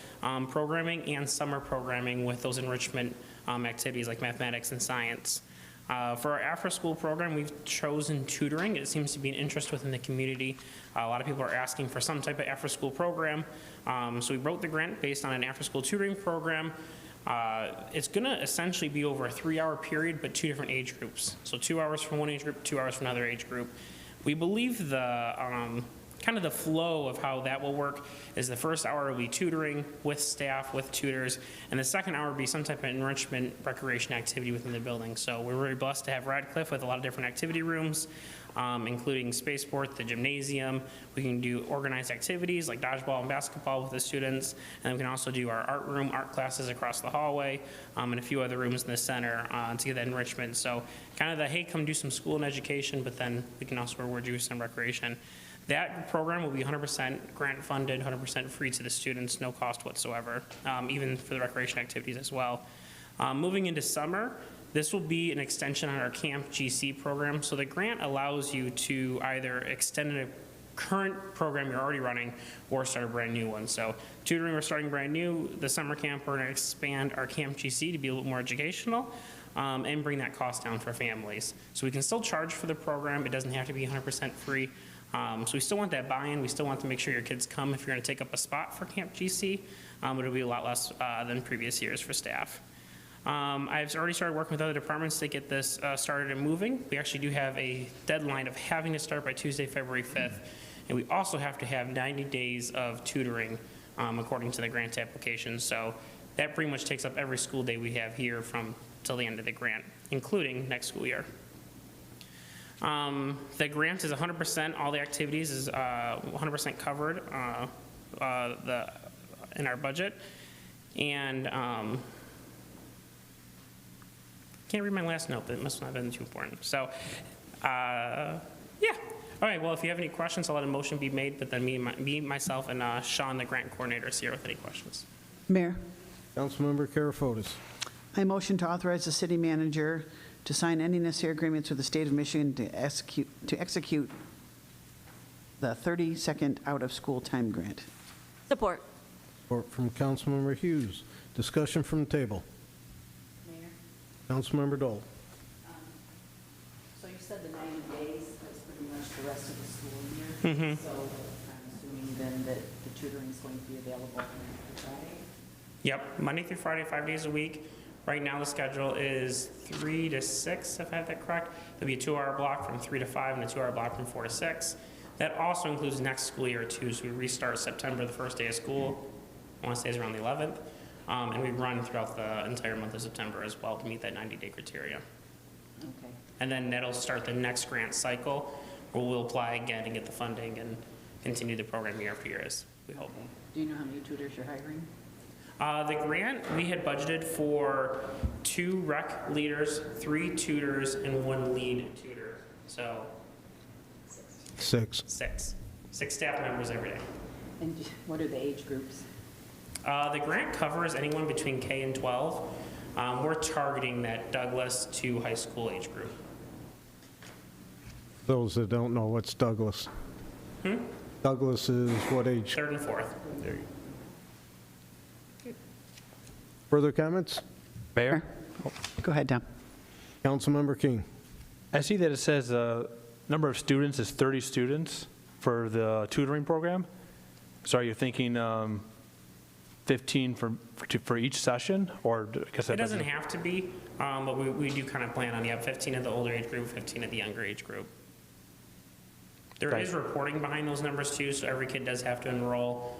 programming and summer programming with those enrichment activities like mathematics and science. For our after-school program, we've chosen tutoring. It seems to be an interest within the community. A lot of people are asking for some type of after-school program. So we wrote the grant based on an after-school tutoring program. It's going to essentially be over a 3-hour period, but 2 different age groups. So 2 hours from one age group, 2 hours from another age group. We believe the kind of the flow of how that will work is the first hour will be tutoring with staff, with tutors, and the second hour will be some type of enrichment recreation activity within the building. So we're very blessed to have Radcliffe with a lot of different activity rooms, including spaceport, the gymnasium. We can do organized activities like dodgeball and basketball with the students, and then we can also do our art room, art classes across the hallway, and a few other rooms in the center to get that enrichment. So kind of the, hey, come do some school and education, but then we can also reward you with some recreation. That program will be 100% grant funded, 100% free to the students, no cost whatsoever, even for the recreation activities as well. Moving into summer, this will be an extension on our Camp GC program. So the grant allows you to either extend a current program you're already running or start a brand new one. So tutoring, we're starting brand new. The summer camp, we're going to expand our Camp GC to be a little more educational. And bring that cost down for families. So we can still charge for the program. It doesn't have to be 100% free. So we still want that buy-in. We still want to make sure your kids come if you're going to take up a spot for Camp GC, but it'll be a lot less than previous years for staff. I've already started working with other departments to get this started and moving. We actually do have a deadline of having to start by Tuesday, February 5th, and we also have to have 90 days of tutoring according to the grant application. So that pretty much takes up every school day we have here from till the end of the grant, including next school year. The grant is 100%, all the activities is 100% covered in our budget. And can't read my last note, but it must not have been too important. So, yeah. All right, well, if you have any questions, I'll let a motion be made, but then myself, and Sean, the grant coordinator, is here with any questions. Mayor, Councilmember Karafotis. I motion to authorize the city manager to sign any necessary agreements with the state of Michigan to execute the 30-second out-of-school time grant. Support. Support from Councilmember Hughes. Discussion from the table. Mayor? Councilmember Dole. So you said the 90 days, that's pretty much the rest of the school year. So I'm assuming then that the tutoring is going to be available Monday through Friday? Yep, Monday through Friday, 5 days a week. Right now, the schedule is 3 to 6, if I have that correct. There'll be a 2-hour block from 3 to 5 and a 2-hour block from 4 to 6. That also includes next school year, too. So we restart September, the first day of school. I want to say it's around the 11th. And we run throughout the entire month of September as well to meet that 90-day criteria. Okay. And then that'll start the next grant cycle, where we'll apply again and get the funding and continue the program year after year, as we hope. Okay. Do you know how many tutors you're hiring? The grant, we had budgeted for 2 rec leaders, 3 tutors, and 1 lead tutor. So 6. 6 staff members every day. And what are the age groups? The grant covers anyone between K and 12. We're targeting that Douglas to high school age group. Those that don't know, what's Douglas? Douglas is what age? 3rd and 4th. There you go. Further comments? Mayor? Go ahead, Tom. Councilmember King. I see that it says the number of students is 30 students for the tutoring program. So are you thinking 15 for each session, or I guess that It doesn't have to be, but we do kind of plan on, 15 at the older age group, 15 at the younger age group. There is reporting behind those numbers too, so every kid does have to enroll,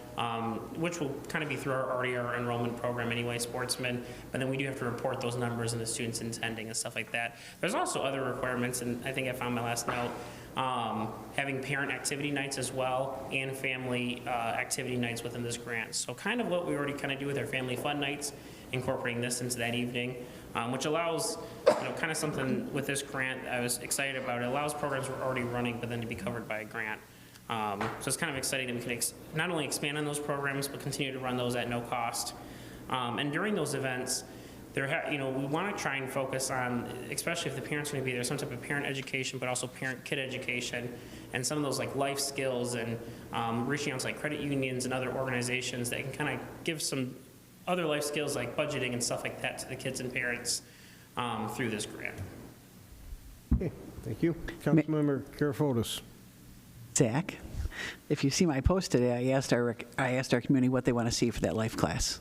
which will kind of be through our enrollment program anyway, Sportsman, but then we do have to report those numbers and the students intending and stuff like that. There's also other requirements, and I think I found my last note, having parent activity nights as well and family activity nights within this grant. So kind of what we already kind of do with our family fun nights, incorporating this into that evening, which allows, kind of something with this grant I was excited about. It allows programs we're already running, but then to be covered by a grant. So it's kind of exciting that we can not only expand on those programs, but continue to run those at no cost. And during those events, we want to try and focus on, especially if the parents are going to be there, some type of parent education, but also parent-kid education, and some of those like life skills and reaching out to like credit unions and other organizations that can kind of give some other life skills like budgeting and stuff like that to the kids and parents through this grant. Okay, thank you. Councilmember Karafotis. Zach, if you see my post today, I asked our community what they want to see for that life class.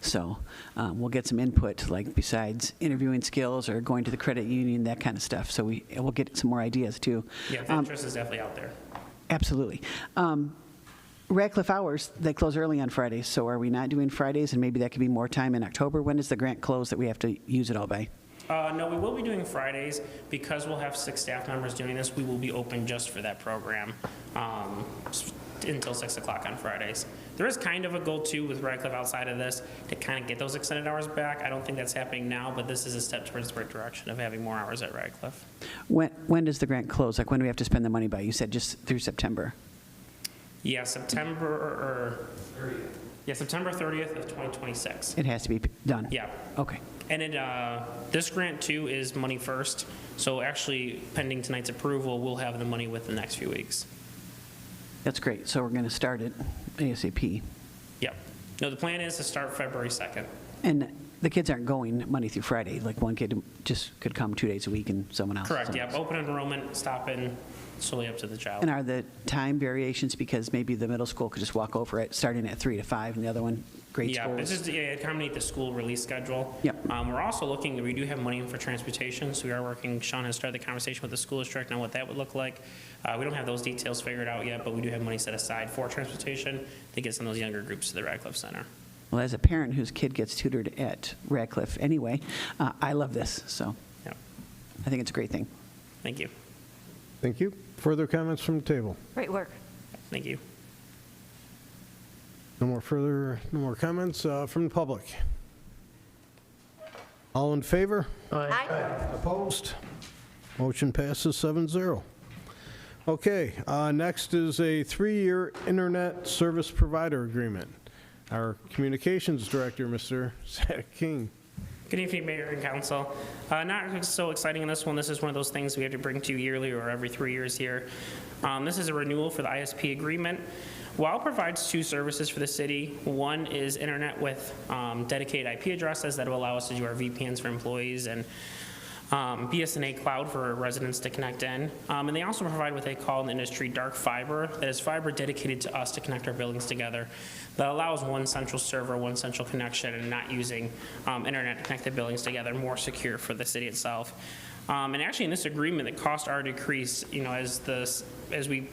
So we'll get some input, like besides interviewing skills or going to the credit union, that kind of stuff. So we'll get some more ideas too. Yeah, the interest is definitely out there. Absolutely. Radcliffe hours, they close early on Fridays, so are we not doing Fridays, and maybe that could be more time in October? When does the grant close that we have to use it all by? No, we will be doing Fridays. Because we'll have 6 staff members doing this, we will be open just for that program until 6 o'clock on Fridays. There is kind of a goal, too, with Radcliffe outside of this to kind of get those extended hours back. I don't think that's happening now, but this is a step towards the right direction of having more hours at Radcliffe. When does the grant close? Like, when do we have to spend the money by? You said just through September. Yeah, September 30th of 2026. It has to be done? Yeah. Okay. And this grant, too, is money first. So actually, pending tonight's approval, we'll have the money within the next few weeks. That's great. So we're going to start it ASAP. Yep. No, the plan is to start February 2nd. And the kids aren't going Monday through Friday. Like, one kid just could come 2 days a week and someone else. Correct, yep. Open enrollment, stop in, solely up to the child. And are the time variations because maybe the middle school could just walk over it starting at 3 to 5 and the other one grade schools? Yeah, it's just accommodate the school release schedule. Yep. We're also looking, we do have money in for transportation, so we are working, Sean has started the conversation with the school district on what that would look like. We don't have those details figured out yet, but we do have money set aside for transportation to get some of those younger groups to the Radcliffe Center. well, as a parent whose kid gets tutored at Radcliffe anyway, I love this, so I think it's a great thing. Thank you. Thank you. Further comments from the table? Great work. Thank you. No more comments from the public. All in favor? Aye. Opposed? Motion passes 7-0. Okay, next is a 3-year internet service provider agreement. Our communications director, Mr. Zach King. Good evening, Mayor and Council. Not so exciting in this one. This is one of those things we have to bring to you yearly or every 3 years here. This is a renewal for the ISP agreement. WOW provides 2 services for the city. One is internet with dedicated IP addresses that will allow us to do our VPNs for employees and BSNA cloud for residents to connect in. And they also provide what they call in the industry dark fiber, that is fiber dedicated to us to connect our buildings together. That allows one central server, one central connection, and not using internet to connect the buildings together, more secure for the city itself. And actually in this agreement, the costs are decreased, you know, as we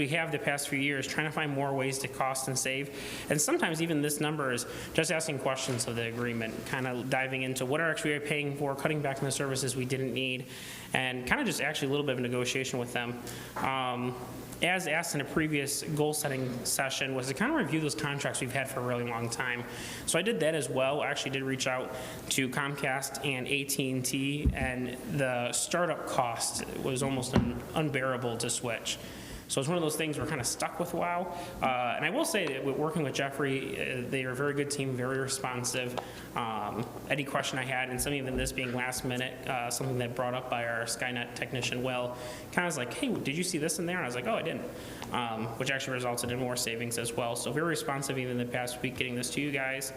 have the past few years, trying to find more ways to cost and save. And sometimes even this number is just asking questions of the agreement, kind of diving into what are actually we paying for, cutting back on the services we didn't need, and kind of just actually a little bit of a negotiation with them. As asked in a previous goal-setting session, was to kind of review those contracts we've had for a really long time. So I did that as well. I actually did reach out to Comcast and AT&T, and the startup cost was almost unbearable to switch. So it's one of those things we're kind of stuck with WOW. And I will say that working with Jeffrey, they are a very good team, very responsive. Any question I had, and some even this being last minute, something that brought up by our Skynet technician, Will, kind of was like, hey, did you see this in there? And I was like, oh, I didn't, which actually resulted in more savings as well. So very responsive even the past week getting this to you guys.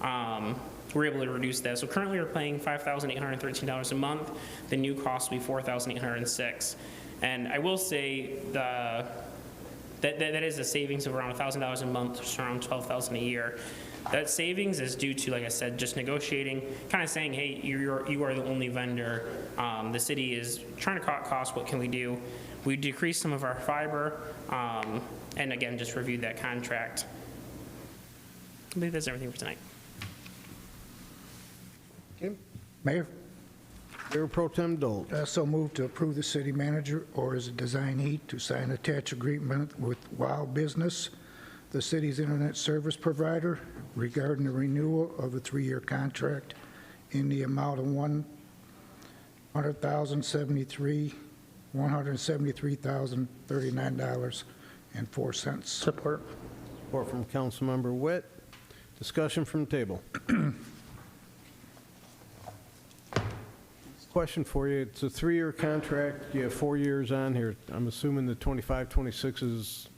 We're able to reduce that. So currently we're paying $5,813 a month. The new cost will be $4,806. And I will say that is a savings of around $1,000 a month, which is around $12,000 a year. That savings is due to, like I said, just negotiating, kind of saying, hey, you are the only vendor. The city is trying to cut costs. What can we do? We decreased some of our fiber, and again, just reviewed that contract. I believe that's everything for tonight. Mayor? Mayor Pro Tem Dole. So moved to approve the city manager or his designee to sign attached agreement with WOW Business, the city's internet service provider, regarding the renewal of a 3-year contract in the amount of $173,039.04. Support. Support from Councilmember Witt. Discussion from the table. Question for you. It's a 3-year contract. You have 4 years on here. I'm assuming the 25, 26 is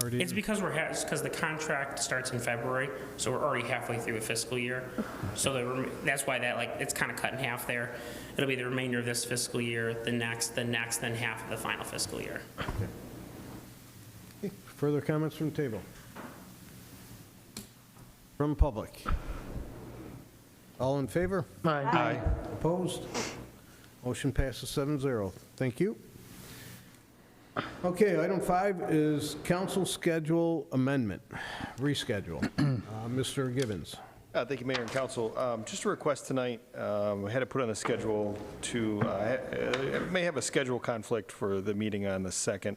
already. It's because because the contract starts in February, so we're already halfway through a fiscal year. So that's why it's kind of cut in half there. It'll be the remainder of this fiscal year, the next, then half of the final fiscal year. Okay. Further comments from the table? From public? All in favor? Aye. Opposed? Motion passes 7-0. Thank you. Okay, item 5 is council schedule amendment, reschedule. Mr. Gibbons. Thank you, Mayor and Council. Just a request tonight, I had to put on the schedule to, may have a schedule conflict for the meeting on the 2nd,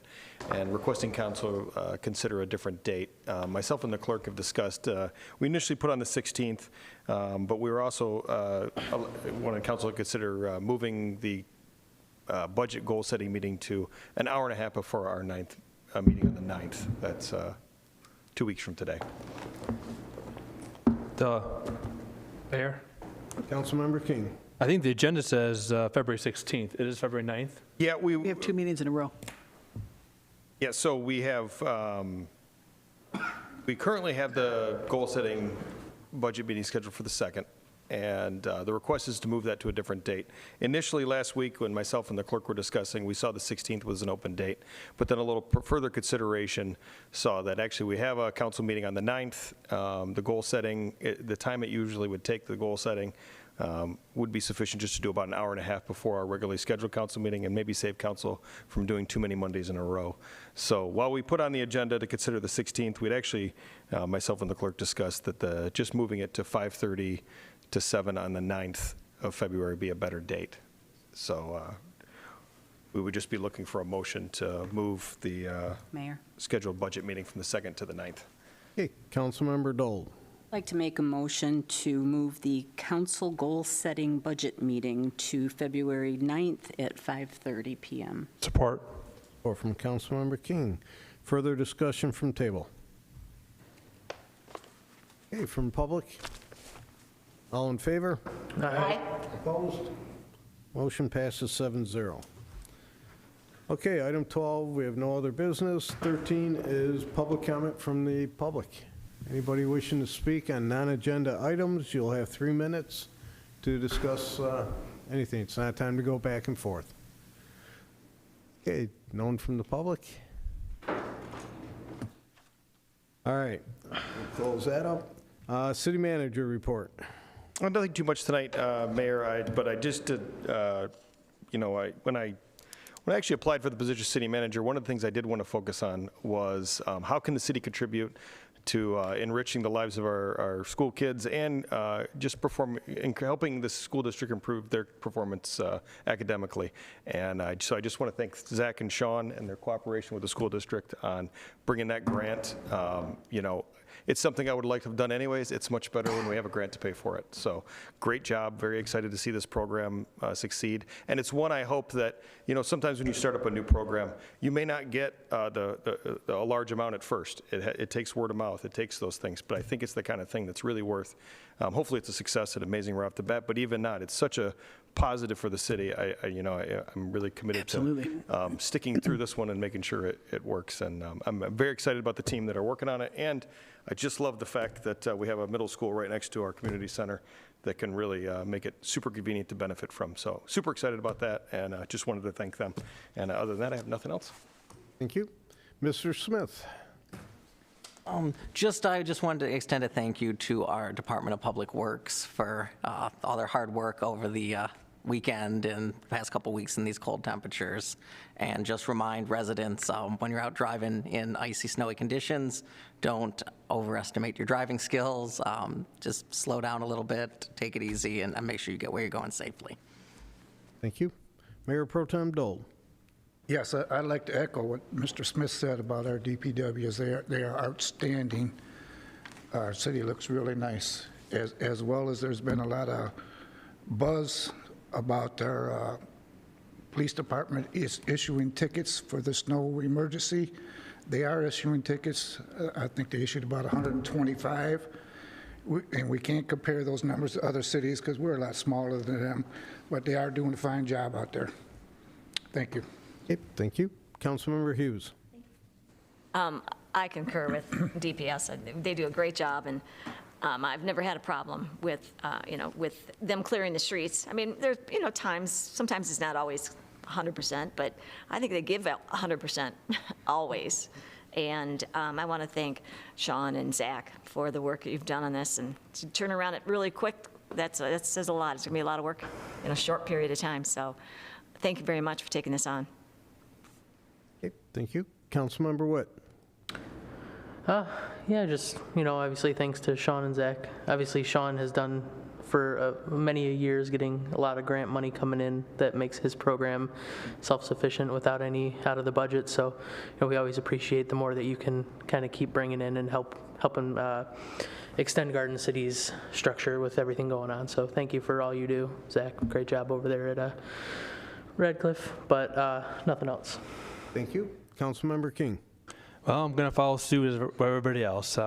and requesting council consider a different date. Myself and the clerk have discussed, we initially put on the 16th, but we were also, wanted council to consider moving the budget goal-setting meeting to an hour and a half before our 9th meeting on the 9th. That's 2 weeks from today. Mayor? Councilmember King. I think the agenda says February 16th. It is February 9th? Yeah, We have 2 meetings in a row. Yeah, so we have, we currently have the goal-setting budget meeting scheduled for the 2nd, and the request is to move that to a different date. Initially, last week, when myself and the clerk were discussing, we saw the 16th was an open date, but then a little further consideration saw that actually we have a council meeting on the 9th. The goal-setting, the time it usually would take the goal-setting would be sufficient just to do about an hour and a half before our regularly scheduled council meeting and maybe save council from doing too many Mondays in a row. So while we put on the agenda to consider the 16th, we'd actually, myself and the clerk discussed that just moving it to 5:30 to 7 on the 9th of February be a better date. So we would just be looking for a motion to move the Mayor? scheduled budget meeting from the 2nd to the 9th. Okay, Councilmember Dole. I'd like to make a motion to move the council goal-setting budget meeting to February 9th at 5:30 PM. Support. Or from Councilmember King. Further discussion from table. Okay, from public. All in favor? Aye. Opposed? Motion passes 7-0. Okay, item 12, we have no other business. 13 is public comment from the public. Anybody wishing to speak on non-agenda items, you'll have 3 minutes to discuss anything. It's not time to go back and forth. Okay, no one from the public? All right, we'll close that up. City manager report. Nothing too much tonight, Mayor, but I just did, when I actually applied for the position of city manager, one of the things I did want to focus on was how can the city contribute to enriching the lives of our school kids and just helping the school district improve their performance academically. And so I just want to thank Zach and Sean and their cooperation with the school district on bringing that grant. It's something I would like to have done anyways. It's much better when we have a grant to pay for it. So great job. Very excited to see this program succeed. And it's one I hope that, sometimes when you start up a new program, you may not get a large amount at first. It takes word of mouth. It takes those things. But I think it's the kind of thing that's really worth, hopefully it's a success and amazing right off the bat. But even not, it's such a positive for the city. I'm really committed to sticking through this one and making sure it works. And I'm very excited about the team that are working on it. And I just love the fact that we have a middle school right next to our community center that can really make it super convenient to benefit from. So super excited about that, and just wanted to thank them. And other than that, I have nothing else. Thank you. Mr. Smith. I just wanted to extend a thank you to our Department of Public Works for all their hard work over the weekend and the past couple weeks in these cold temperatures, and just remind residents when you're out driving in icy, snowy conditions, don't overestimate your driving skills. Just slow down a little bit, take it easy, and make sure you get where you're going safely. Thank you. Mayor Pro Tem Dole. Yes, I'd like to echo what Mr. Smith said about our DPWs. They are outstanding. Our city looks really nice, as well as there's been a lot of buzz about our police department is issuing tickets for the snow emergency. They are issuing tickets. I think they issued about 125. And we can't compare those numbers to other cities because we're a lot smaller than them, but they are doing a fine job out there. Thank you. Okay, thank you. Councilmember Hughes. I concur with DPS. They do a great job, and I've never had a problem with, with them clearing the streets. I mean, there's, sometimes it's not always 100%, but I think they give 100% always. And I want to thank Sean and Zach for the work that you've done on this, and to turn around it really quick, that says a lot. It's going to be a lot of work in a short period of time. So thank you very much for taking this on. Okay, thank you. Councilmember Witt. Yeah, just, obviously thanks to Sean and Zach. Obviously, Sean has done for many years getting a lot of grant money coming in that makes his program self-sufficient without any out of the budget. So, we always appreciate the more that you can kind of keep bringing in and helping extend Garden City's structure with everything going on. So thank you for all you do, Zach. Great job over there at Radcliffe, but nothing else. Thank you. Councilmember King. Well, I'm going to follow suit as everybody else.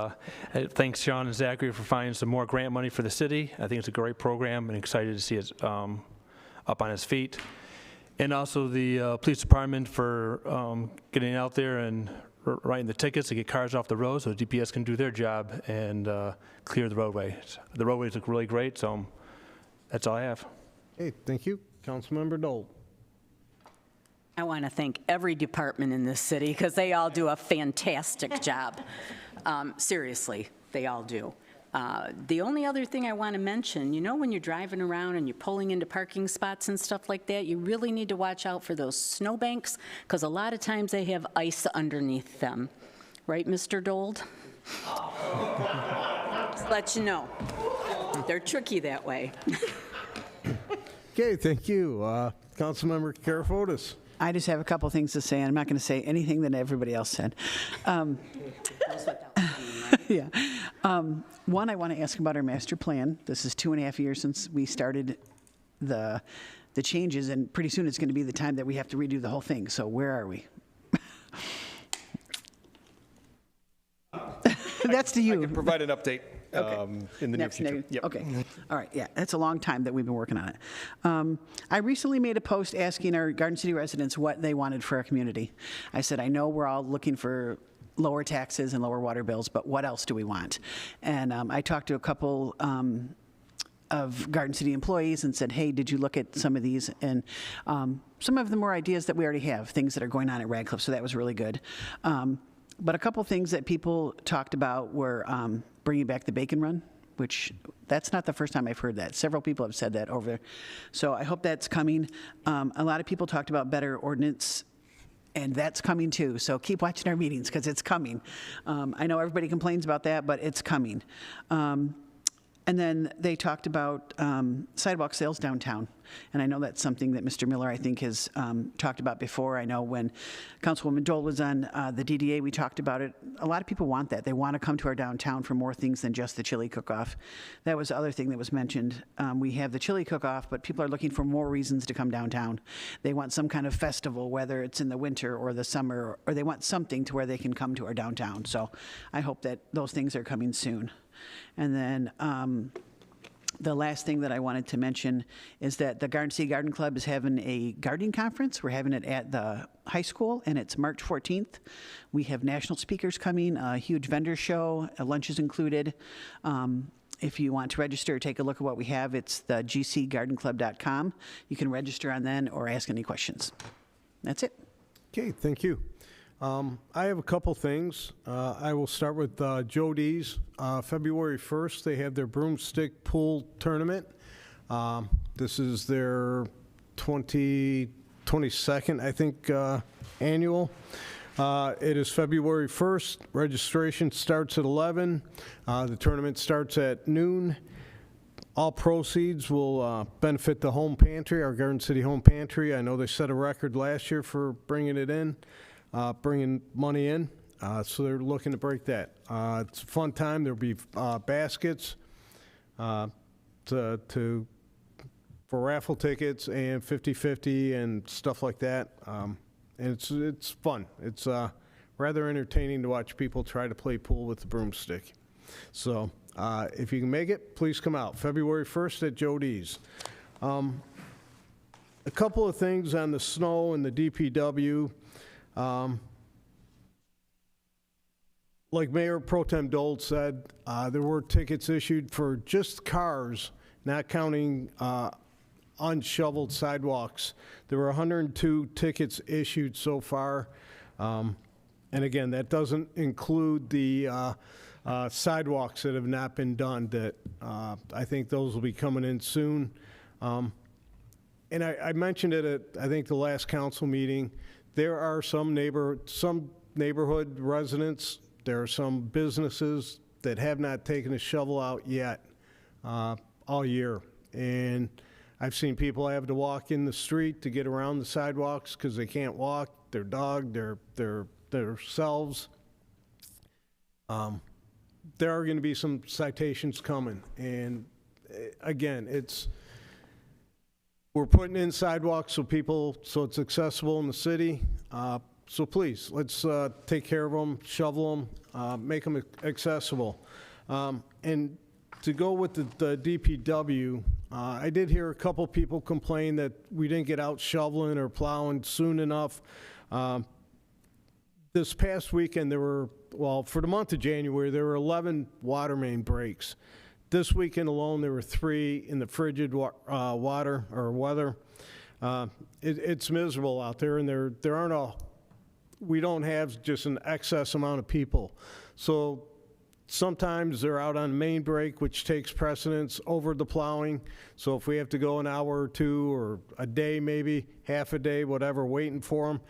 Thanks, Sean and Zachary, for finding some more grant money for the city. I think it's a great program, and excited to see it up on its feet. And also the police department for getting out there and writing the tickets to get cars off the road so the DPS can do their job and clear the roadway. The roadways look really great, so that's all I have. Okay, thank you. Councilmember Dole. I want to thank every department in this city because they all do a fantastic job. Seriously, they all do. The only other thing I want to mention, you know, when you're driving around and you're pulling into parking spots and stuff like that, you really need to watch out for those snowbanks, because a lot of times they have ice underneath them. Right, Mr. Dold? Just let you know. They're tricky that way. Okay, thank you. Councilmember Karafotis. I just have a couple things to say, and I'm not going to say anything that everybody else said. Yeah. One, I want to ask about our master plan. This is 2.5 years since we started the changes, and pretty soon it's going to be the time that we have to redo the whole thing. So where are we? That's to you. I can provide an update in the near Next, future. Yep. Okay. All right. Yeah, that's a long time that we've been working on it. I recently made a post asking our Garden City residents what they wanted for our community. I said, I know we're all looking for lower taxes and lower water bills, but what else do we want? And I talked to a couple of Garden City employees and said, hey, did you look at some of these? And some of them were ideas that we already have, things that are going on at Radcliffe, so that was really good. But a couple things that people talked about were bringing back the bacon run, which that's not the first time I've heard that. Several people have said that over there. So I hope that's coming. A lot of people talked about better ordinance, and that's coming too. So keep watching our meetings because it's coming. I know everybody complains about that, but it's coming. And then they talked about sidewalk sales downtown. And I know that's something that Mr. Miller, I think, has talked about before. I know when Councilwoman Dole was on the DDA, we talked about it. A lot of people want that. They want to come to our downtown for more things than just the chili cook-off. That was the other thing that was mentioned. We have the chili cook-off, but people are looking for more reasons to come downtown. They want some kind of festival, whether it's in the winter or the summer, or they want something to where they can come to our downtown. So I hope that those things are coming soon. And then the last thing that I wanted to mention is that the Garden City Garden Club is having a gardening conference. We're having it at the high school, and it's March 14th. We have national speakers coming, a huge vendor show, lunch is included. If you want to register or take a look at what we have, it's the gcgardenclub.com. You can register on then or ask any questions. That's it. Okay, thank you. I have a couple things. I will start with Joe D's. February 1st, they have their broomstick pool tournament. This is their 22nd, I think, annual. It is February 1st. Registration starts at 11. The tournament starts at noon. All proceeds will benefit the home pantry, our Garden City home pantry. I know they set a record last year for bringing it in. Bringing money in, so they're looking to break that. It's a fun time. There'll be baskets for raffle tickets and 50-50 and stuff like that. And it's fun. It's rather entertaining to watch people try to play pool with the broomstick. So if you can make it, please come out. February 1st at Joe D's. A couple of things on the snow and the DPW. Like Mayor Pro Tem Dole said, there were tickets issued for just cars, not counting unshoveled sidewalks. There were 102 tickets issued so far. And again, that doesn't include the sidewalks that have not been done that I think those will be coming in soon. And I mentioned it at, I think, the last council meeting. There are some neighborhood residents, there are some businesses that have not taken a shovel out yet all year. And I've seen people have to walk in the street to get around the sidewalks because they can't walk, their dog, themselves. There are going to be some citations coming. And again, we're putting in sidewalks so it's accessible in the city. So please, let's take care of them, shovel them, make them accessible. And to go with the DPW, I did hear a couple people complain that we didn't get out shoveling or plowing soon enough. This past weekend, for the month of January, there were 11 water main breaks. This weekend alone, there were 3 in the frigid weather. It's miserable out there, and we don't have just an excess amount of people. So sometimes they're out on main break, which takes precedence over the plowing. So if we have to go an hour or two, or a day maybe, half a day, whatever, waiting for them,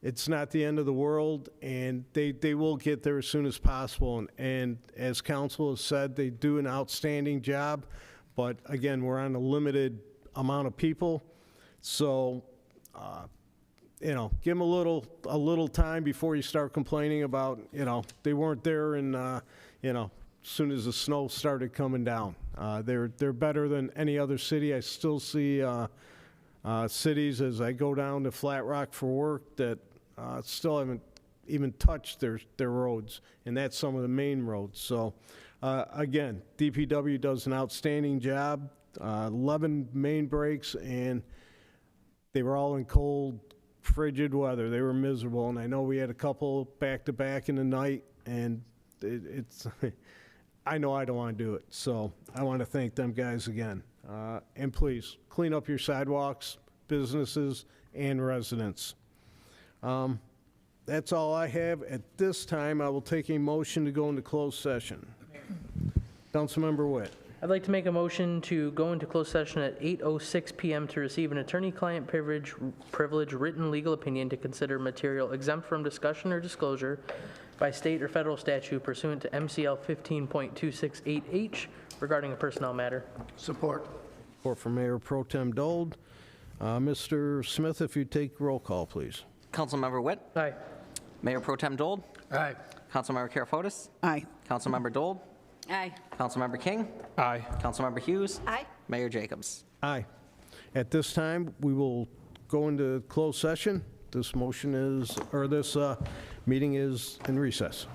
it's not the end of the world, and they will get there as soon as possible. And as council has said, they do an outstanding job. But again, we're on a limited amount of people. So, you know, give them a little time before you start complaining about, you know, they weren't there and, you know, as soon as the snow started coming down. They're better than any other city. I still see cities as I go down to Flat Rock for work that still haven't even touched their roads, and that's some of the main roads. So, again, DPW does an outstanding job. 11 main breaks, and they were all in cold, frigid weather. They were miserable, and I know we had a couple back-to-back in the night, and it's I know I don't want to do it, so I want to thank them guys again. And please, clean up your sidewalks, businesses, and residents. That's all I have. At this time, I will take a motion to go into closed session. Councilmember Witt. I'd like to make a motion to go into closed session at 8:06 PM to receive an attorney-client privilege written legal opinion to consider material exempt from discussion or disclosure by state or federal statute pursuant to MCL 15.268H regarding a personnel matter. Support. Support for Mayor Pro Tem Dold. Mr. Smith, if you take roll call, please. Councilmember Witt? Aye. Mayor Pro Tem Dold? Aye. Councilmember Karafotis? Aye. Councilmember Dold? Aye. Councilmember King? Aye. Councilmember Hughes? Aye. Mayor Jacobs? Aye. At this time, we will go into closed session. This motion is, or this meeting is in recess.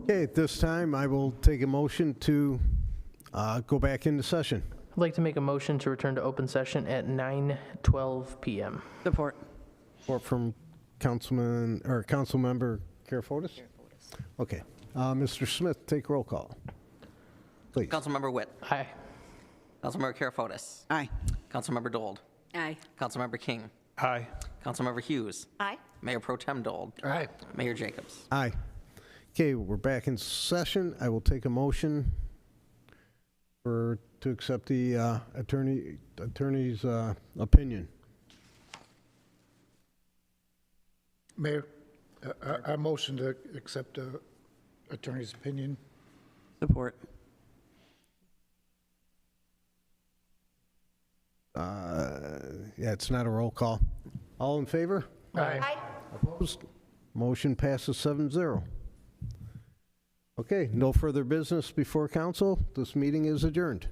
Okay, at this time, I will take a motion to go back into session. I'd like to make a motion to return to open session at 9:12 PM. Support. Or from Councilman, or Councilmember Karafotis? Okay. Mr. Smith, take roll call. Please. Councilmember Witt. Aye. Councilmember Karafotis. Aye. Councilmember Dold. Aye. Councilmember King. Aye. Councilmember Hughes. Aye. Mayor Pro Tem Dold. Aye. Mayor Jacobs. Aye. Okay, we're back in session. I will take a motion to accept the attorney's opinion. Mayor, I motion to accept the attorney's opinion. Support. Yeah, it's not a roll call. All in favor? Aye. Opposed? Motion passes 7-0. Okay, no further business before council. This meeting is adjourned.